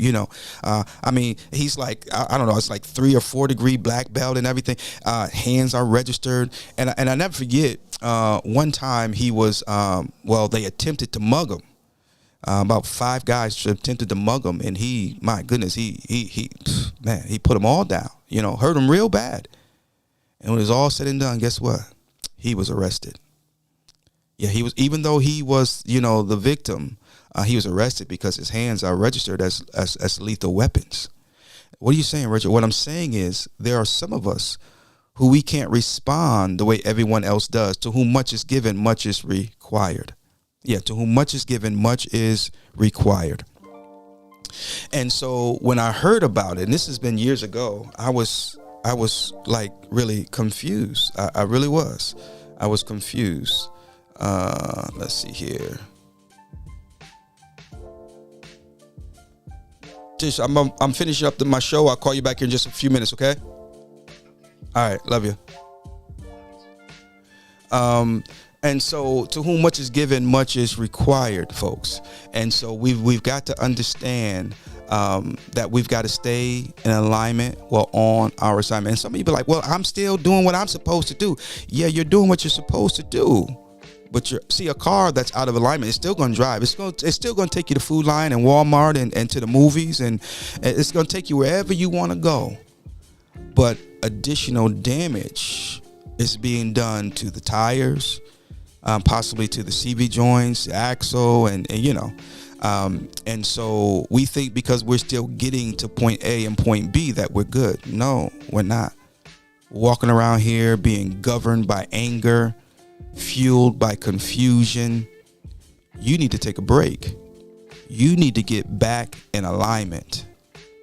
I mean, he's like, I don't know, it's like 3 or 4 degree black belt and everything. Hands are registered. And I never forget, one time he was, they attempted to mug him. About 5 guys attempted to mug him, and my goodness, he put them all down, hurt them real bad. And when it was all said and done, guess what? He was arrested. Yeah, he was, even though he was, the victim, he was arrested because his hands are registered as lethal weapons. What are you saying, Richard? What I'm saying is there are some of us who we can't respond the way everyone else does. To whom much is given, much is required. Yeah, to whom much is given, much is required. And so when I heard about it, and this has been years ago, I was like really confused. I really was. I was confused. Let's see here. I'm finishing up my show. I'll call you back here in just a few minutes, okay? All right, love you. And so to whom much is given, much is required, folks. And so we've got to understand that we've got to stay in alignment while on our assignment. And some people are like, well, I'm still doing what I'm supposed to do. Yeah, you're doing what you're supposed to do. But a car that's out of alignment, it's still going to drive. It's still going to take you to Food Lion and Walmart and to the movies. And it's going to take you wherever you want to go. But additional damage is being done to the tires, possibly to the CV joints, the axle, and and so we think because we're still getting to point A and point B that we're good. No, we're not. Walking around here being governed by anger, fueled by confusion. You need to take a break. You need to get back in alignment.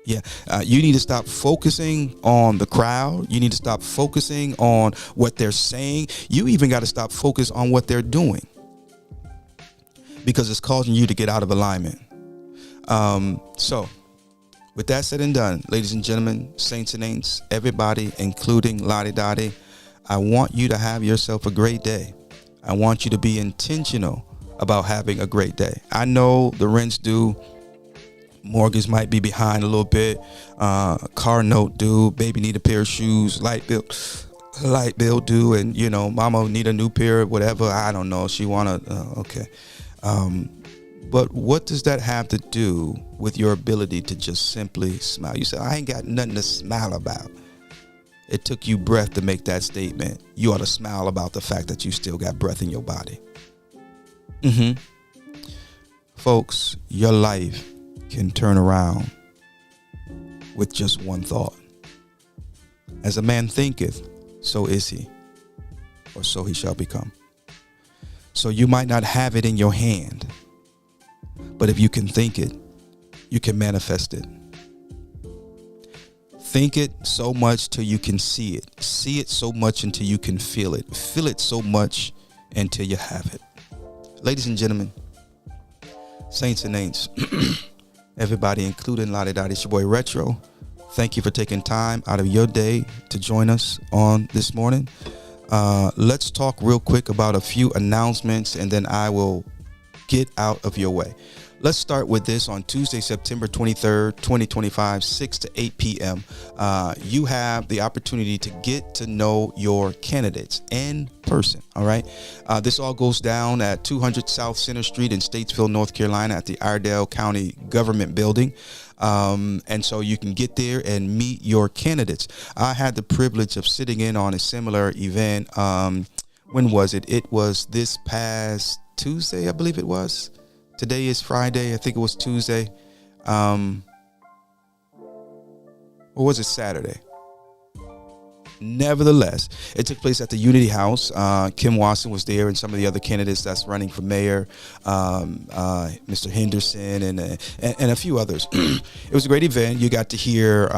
Yeah, you need to stop focusing on the crowd. You need to stop focusing on what they're saying. You even got to stop focus on what they're doing, because it's causing you to get out of alignment. So with that said and done, ladies and gentlemen, saints and ain'ts, everybody, including Lottie Dottie, I want you to have yourself a great day. I want you to be intentional about having a great day. I know the rent's due. Mortgage might be behind a little bit. Car note due. Baby need a pair of shoes. Light bill due. And, you know, mama need a new pair of whatever. I don't know. She want to, okay. But what does that have to do with your ability to just simply smile? You say, I ain't got nothing to smile about. It took you breath to make that statement. You ought to smile about the fact that you still got breath in your body. Folks, your life can turn around with just one thought. As a man thinketh, so is he, or so he shall become. So you might not have it in your hand, but if you can think it, you can manifest it. Think it so much till you can see it. See it so much until you can feel it. Feel it so much until you have it. Ladies and gentlemen, saints and ain'ts, everybody, including Lottie Dottie, it's your boy Retro. Thank you for taking time out of your day to join us on this morning. Let's talk real quick about a few announcements, and then I will get out of your way. Let's start with this. On Tuesday, September 23rd, 2025, 6 to 8 p.m., you have the opportunity to get to know your candidates in person. All right. This all goes down at 200 South Center Street in Statesville, North Carolina, at the Iredell County Government Building. And so you can get there and meet your candidates. I had the privilege of sitting in on a similar event. When was it? It was this past Tuesday, I believe it was. Today is Friday. I think it was Tuesday. Or was it Saturday? Nevertheless, it took place at the Unity House. Kim Watson was there, and some of the other candidates that's running for mayor, Mr. Henderson, and a few others. It was a great event. You got to hear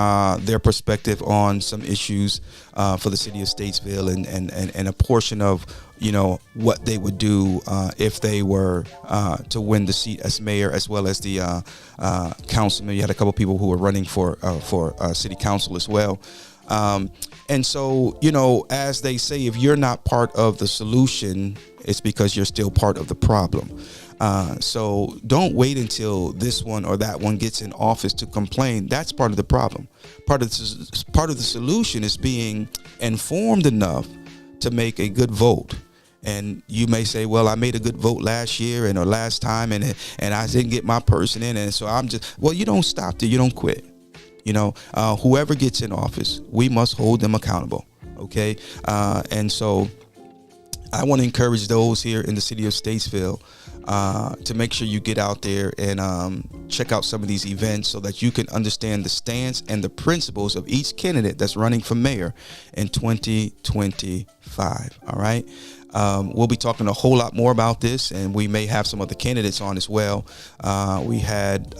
their perspective on some issues for the city of Statesville, and a portion of, you know, what they would do if they were to win the seat as mayor, as well as the councilman. You had a couple people who were running for city council as well. And so, you know, as they say, if you're not part of the solution, it's because you're still part of the problem. So don't wait until this one or that one gets in office to complain. That's part of the problem. Part of the solution is being informed enough to make a good vote. And you may say, well, I made a good vote last year or last time, and I didn't get my person in. And so I'm just, well, you don't stop there. You don't quit. You know, whoever gets in office, we must hold them accountable. OK, and so I want to encourage those here in the city of Statesville to make sure you get out there and check out some of these events so that you can understand the stance and the principles of each candidate that's running for mayor in 2025. All right. We'll be talking a whole lot more about this, and we may have some other candidates on as well. We had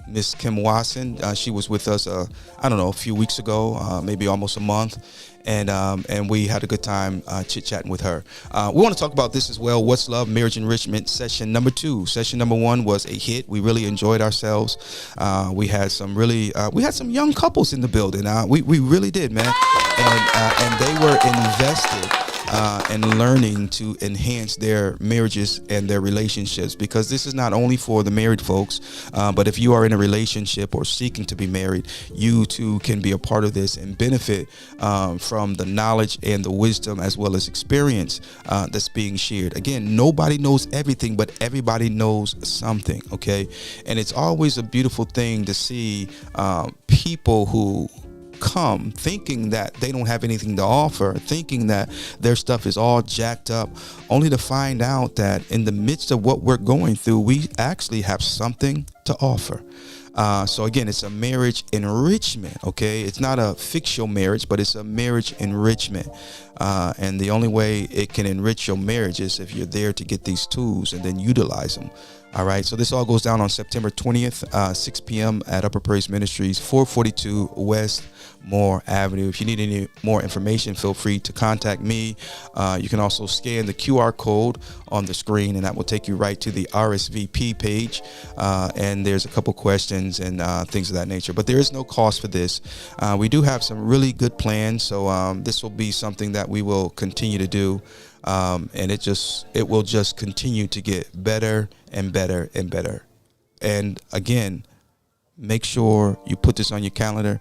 Miss Kim Watson. She was with us, I don't know, a few weeks ago, maybe almost a month. And we had a good time chit-chatting with her. We want to talk about this as well. What's Love? Marriage Enrichment Session number 2. Session number 1 was a hit. We really enjoyed ourselves. We had some young couples in the building. We really did, man. And they were invested and learning to enhance their marriages and their relationships, because this is not only for the married folks, but if you are in a relationship or seeking to be married, you too can be a part of this and benefit from the knowledge and the wisdom as well as experience that's being shared. Again, nobody knows everything, but everybody knows something. Okay. And it's always a beautiful thing to see people who come thinking that they don't have anything to offer, thinking that their stuff is all jacked up, only to find out that in the midst of what we're going through, we actually have something to offer. So again, it's a marriage enrichment. Okay, it's not a fix your marriage, but it's a marriage enrichment. And the only way it can enrich your marriage is if you're there to get these tools and then utilize them All right, so this all goes down on September 20th, 6 p.m. at Upper Praise Ministries, 442 West Moore Avenue. If you need any more information, feel free to contact me. You can also scan the QR code on the screen, and that will take you right to the RSVP page. And there's a couple questions and things of that nature. But there is no cost for this. We do have some really good plans, so this will be something that we will continue to do. And it will just continue to get better and better and better. And again, make sure you put this on your calendar.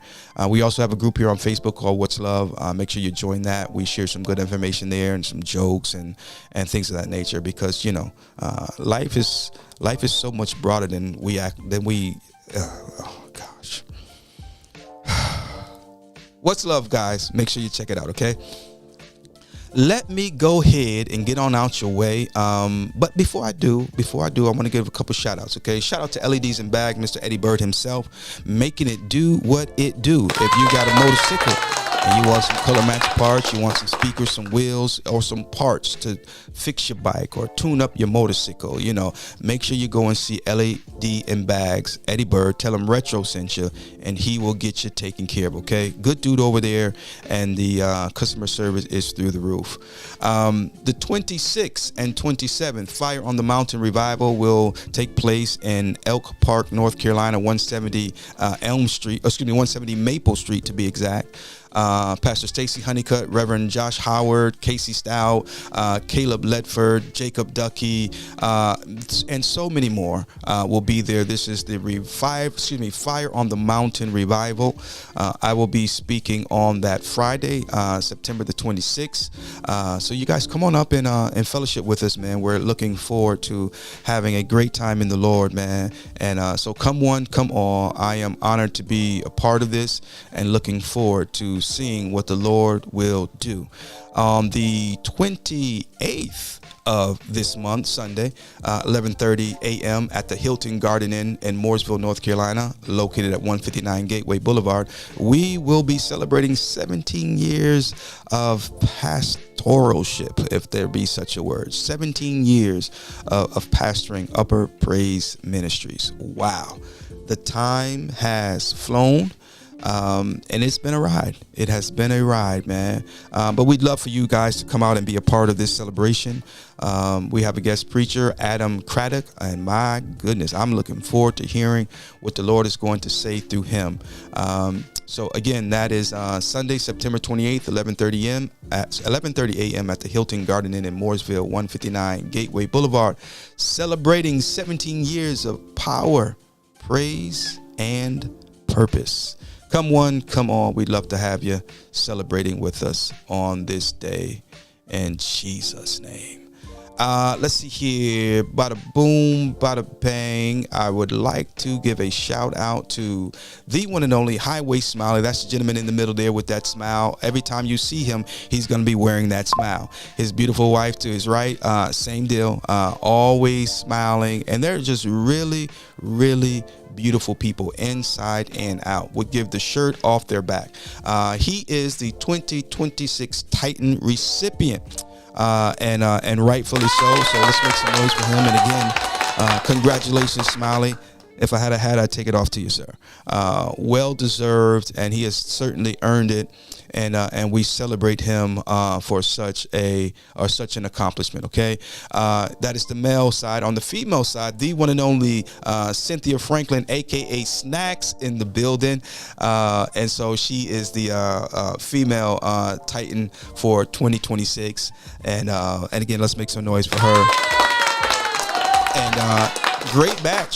We also have a group here on Facebook called What's Love. Make sure you join that. We share some good information there and some jokes and things of that nature, because life is so much broader than we oh gosh. What's Love, guys? Make sure you check it out, okay? Let me go ahead and get on out your way. But before I do, I want to give a couple shout outs. Okay. Shout out to LEDs and Bag, Mr. Eddie Bird himself, making it do what it do. If you got a motorcycle and you want some color match parts, you want some speakers, some wheels, or some parts to fix your bike or tune up your motorcycle, make sure you go and see LED and Bags, Eddie Bird. Tell him Retro sent you, and he will get you taken care of, okay? Good dude over there, and the customer service is through the roof. The 26th and 27th Fire on the Mountain Revival will take place in Elk Park, North Carolina, 170 170 Maple Street to be exact. Pastor Stacy Honeycutt, Reverend Josh Howard, Casey Stout, Caleb Ledford, Jacob Ducky, and so many more will be there. This is the Fire on the Mountain Revival. I will be speaking on that Friday, September the 26th. So you guys come on up and fellowship with us, man. We're looking forward to having a great time in the Lord, man. And so come one, come all. I am honored to be a part of this and looking forward to seeing what the Lord will do. On the 28th of this month, Sunday, 11:30 a.m. at the Hilton Garden Inn in Mooresville, North Carolina, located at 159 Gateway Boulevard, we will be celebrating 17 years of pastoralship, if there be such a word. 17 years of pastoring Upper Praise Ministries. Wow. The time has flown. And it's been a ride. It has been a ride, man. But we'd love for you guys to come out and be a part of this celebration. We have a guest preacher, Adam Craddock, and my goodness, I'm looking forward to hearing what the Lord is going to say through him. So again, that is Sunday, September 28th, 11:30 a.m. at the Hilton Garden Inn in Mooresville, 159 Gateway Boulevard, celebrating 17 years of power, praise, and purpose. Come one, come all. We'd love to have you celebrating with us on this day in Jesus' name. Let's see here. Bada boom, bada bang. I would like to give a shout out to the one and only Highway Smiley. That's the gentleman in the middle there with that smile. Every time you see him, he's going to be wearing that smile. His beautiful wife to his right, same deal, always smiling. And they're just really, really beautiful people inside and out. Would give the shirt off their back. He is the 2026 Titan recipient. And rightfully so. So let's make some noise for him. And again, congratulations, Smiley. If I had a hat, I'd take it off to you, sir. Well deserved, and he has certainly earned it. And we celebrate him for such an accomplishment. Okay, that is the male side. On the female side, the one and only Cynthia Franklin, aka Snacks, in the building, and so she is the female Titan for 2026. And again, let's make some noise for her. And great match,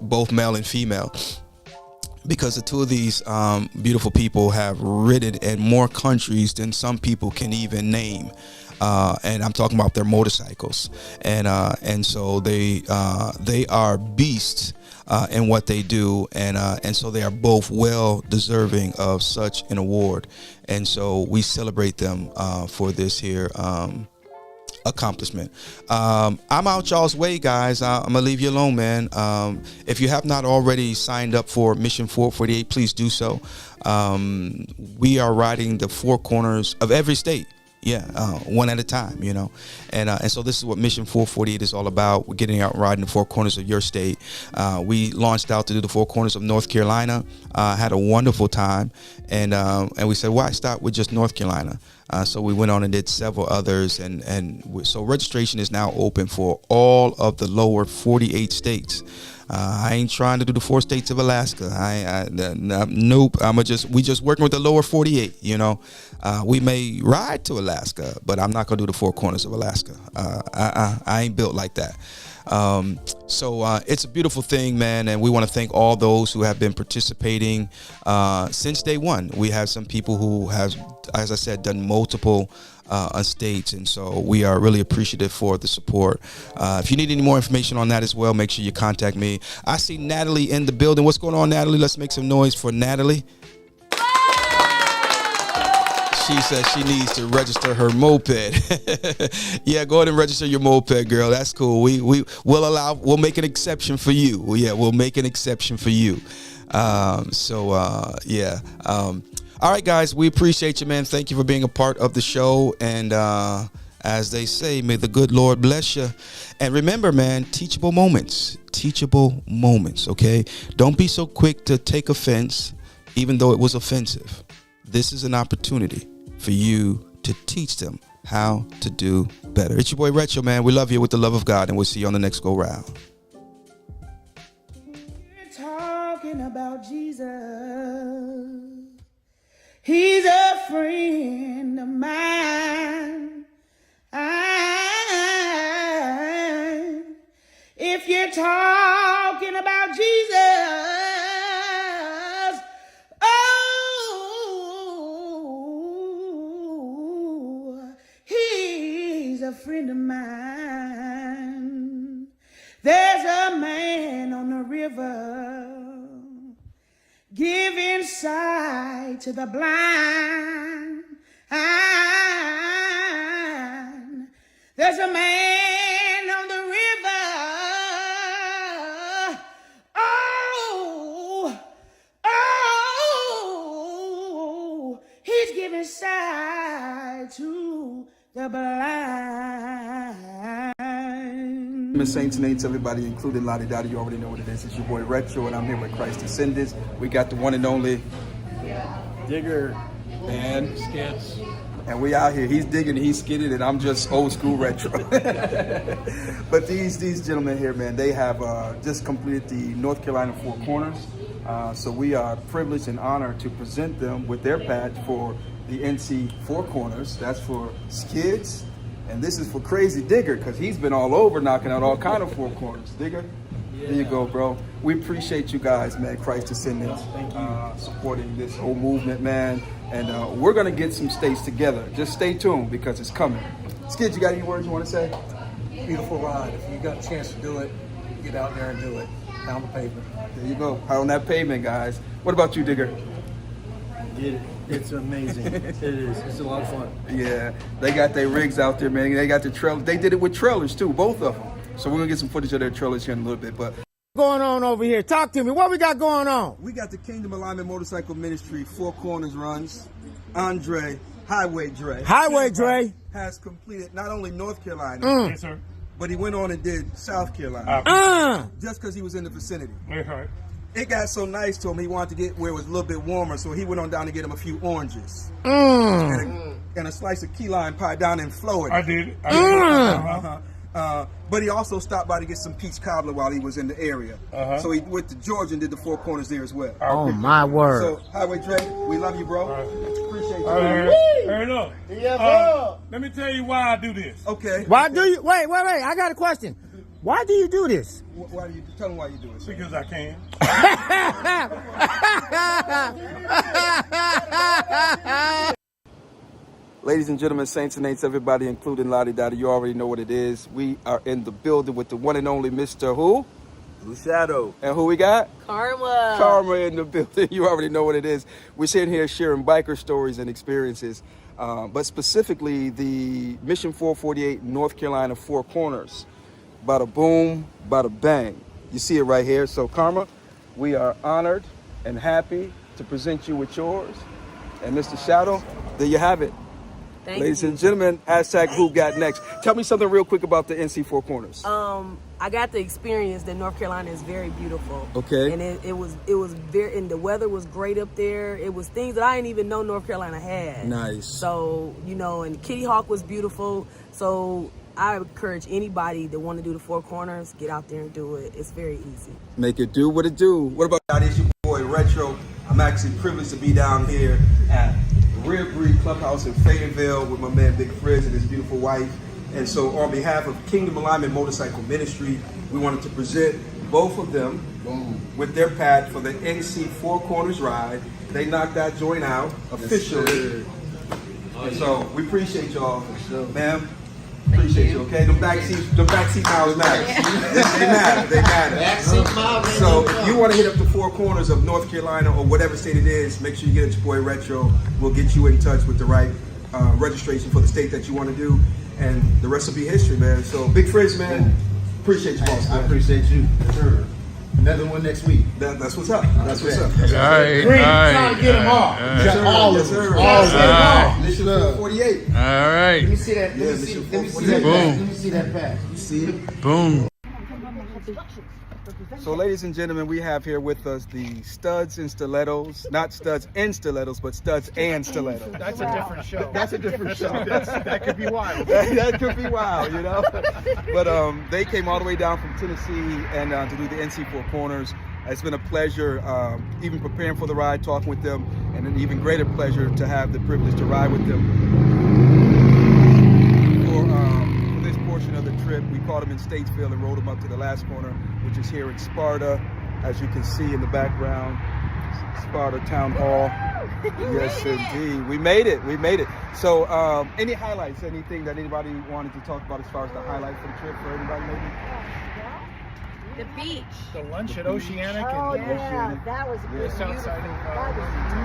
both male and female. Because the two of these beautiful people have ridden in more countries than some people can even name. And I'm talking about their motorcycles. And so they are beasts in what they do. And so they are both well deserving of such an award. And so we celebrate them for this here accomplishment. I'm out y'all's way, guys. I'm gonna leave you alone, man. If you have not already signed up for Mission 448, please do so. We are riding the four corners of every state. one at a time, and so this is what Mission 448 is all about. We're getting out right in the four corners of your state. We launched out to do the four corners of North Carolina, had a wonderful time, and we said, why stop with just North Carolina? So we went on and did several others, so registration is now open for all of the lower 48 states. I ain't trying to do the 4 states of Alaska. Nope. We just working with the lower 48. We may ride to Alaska, but I'm not gonna do the 4 corners of Alaska. I ain't built like that. So it's a beautiful thing, man, and we want to thank all those who have been participating since day one. We have some people who have, as I said, done multiple states, and so we are really appreciative for the support. If you need any more information on that as well, make sure you contact me. I see Natalie in the building. What's going on, Natalie? Let's make some noise for Natalie. She says she needs to register her moped. Yeah, go ahead and register your moped, girl. That's cool. We'll make an exception for you. Yeah, we'll make an exception for you. All right, guys, we appreciate you, man. Thank you for being a part of the show. And as they say, may the good Lord bless you. And remember, man, teachable moments, okay? Don't be so quick to take offense, even though it was offensive. This is an opportunity for you to teach them how to do better. It's your boy Retro, man. We love you with the love of God, and we'll see you on the next go round. We're talking about Jesus. He's a friend of mine. If you're talking about Jesus, he's a friend of mine. There's a man on the river giving sight to the blind. There's a man on the river. He's giving sight to the blind. Miss Saints and Ain'ts, everybody, including Lottie Dottie. You already know what it is. It's your boy Retro, and I'm here with Christ Descendants. We got the one and only Digger and Skits. And we out here. He's digging, he's skidding, and I'm just old school retro. But these gentlemen here, man, they have just completed the North Carolina Four Corners. So we are privileged and honored to present them with their patch for the NC Four Corners. That's for Skids, and this is for Crazy Digger, because he's been all over knocking out all kind of four corners. Digger, there you go, bro. We appreciate you guys, man, Christ Descendants, supporting this whole movement, man. And we're going to get some states together. Just stay tuned, because it's coming. Skids, you got any words you want to say? Beautiful ride. If you got a chance to do it, get out there and do it. Pound the pavement. There you go. Out on that pavement, guys. What about you, Digger? Get it. It's amazing. It is. It's a lot of fun. Yeah, they got their rigs out there, man. They got the trailers. They did it with trailers, too, both of them. So we're going to get some footage of their trailers here in a little bit. But going on over here? Talk to me. What we got going on? We got the Kingdom Alignment Motorcycle Ministry Four Corners runs. Andre, Highway Dre. Highway Dre has completed not only North Carolina, Yes, sir. but he went on and did South Carolina. Just because he was in the vicinity. Right. It got so nice to him, he wanted to get where it was a little bit warmer, so he went on down to get him a few oranges. And a slice of key lime pie down in Florida. I did. But he also stopped by to get some peach cobbler while he was in the area. So he went to Georgia and did the Four Corners there as well. Oh, my word. So, Highway Dre, we love you, bro. Appreciate you. Hey, look. Let me tell you why I do this. Okay. Why do you? Wait. I got a question. Why do you do this? Why do you tell them why you do it? Because I can. Ladies and gentlemen, Saints and Ain'ts, everybody, including Lottie Dottie, you already know what it is. We are in the building with the one and only Mr. Who? Blue Shadow. And who we got? Karma. Karma in the building. You already know what it is. We're sitting here sharing biker stories and experiences, but specifically the Mission 448 North Carolina Four Corners. Bada boom, bada bang. You see it right here. So, Karma, we are honored and happy to present you with yours. And Mr. Shadow, there you have it. Ladies and gentlemen, hashtag who got next. Tell me something real quick about the NC Four Corners. I got the experience that North Carolina is very beautiful. Okay. And it was very, and the weather was great up there. It was things that I didn't even know North Carolina had. Nice. So, and Kitty Hawk was beautiful. So I encourage anybody that want to do the Four Corners, get out there and do it. It's very easy. Make it do what it do. What about Dottie? It's your boy Retro. I'm actually privileged to be down here at Rare Breed Clubhouse in Fayetteville with my man Big Frizz and his beautiful wife. And so on behalf of Kingdom Alignment Motorcycle Ministry, we wanted to present both of them with their pad for the NC Four Corners ride. They knocked that joint out officially. And so we appreciate y'all, ma'am. Appreciate you, okay? The backseat miles matter. They matter. Backseat miles. So if you want to hit up the Four Corners of North Carolina or whatever state it is, make sure you get at your boy Retro. We'll get you in touch with the right registration for the state that you want to do, and the rest will be history, man. So Big Frizz, man, appreciate you, boss. I appreciate you. Sure. Another one next week. That's what's up. That's what's up. All right. Trying to get them all. All of them. All of them. Mission 448. All right. Let me see that. Let me see that. Let me see that pass. You see it? Boom. So, ladies and gentlemen, we have here with us the Studs and Stilettos. Not Studs and Stilettos, but Studs and Stilettos. That's a different show. That's a different show. That could be wild. That could be wild, But they came all the way down from Tennessee and to do the NC Four Corners. It's been a pleasure even preparing for the ride, talking with them, and an even greater pleasure to have the privilege to ride with them. For this portion of the trip, we caught them in Statesville and rode them up to the last corner, which is here in Sparta, as you can see in the background. Sparta Town Hall. Yes, indeed. We made it. So any highlights, anything that anybody wanted to talk about as far as the highlight for the trip for everybody maybe? The beach. The lunch at Oceanic. Yeah, that was just outside of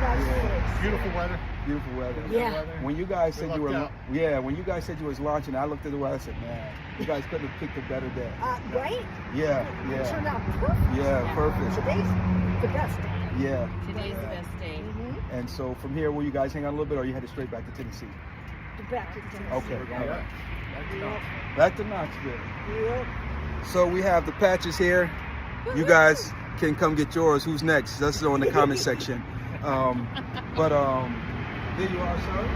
nice. Beautiful weather. Beautiful weather. Yeah. When you guys said when you guys said you was launching, I looked at the weather. I said, man, you guys couldn't have picked a better day. Right? Yeah. It turned out perfect. Yeah, perfect. Today's the best day. Yeah. Today's the best day. Mm-hmm. And so from here, will you guys hang out a little bit, or you headed straight back to Tennessee? Back to Tennessee. Okay. All right. Yeah. Back to Knoxville. Yeah. So we have the patches here. You guys can come get yours. Who's next? Let's know in the comment section. But there you are, sir.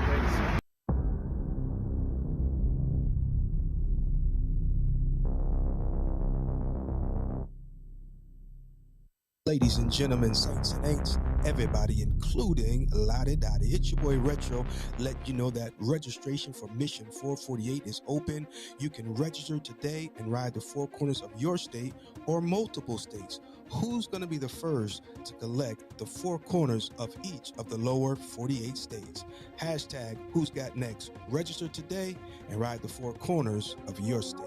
Ladies and gentlemen, saints and ain'ts, everybody, including Lottie Dottie. It's your boy Retro. Let you know that registration for Mission 448 is open. You can register today and ride the Four Corners of your state or multiple states. Who's going to be the first to collect the Four Corners of each of the lower 48 states? Hashtag who's got next. Register today and ride the Four Corners of your state.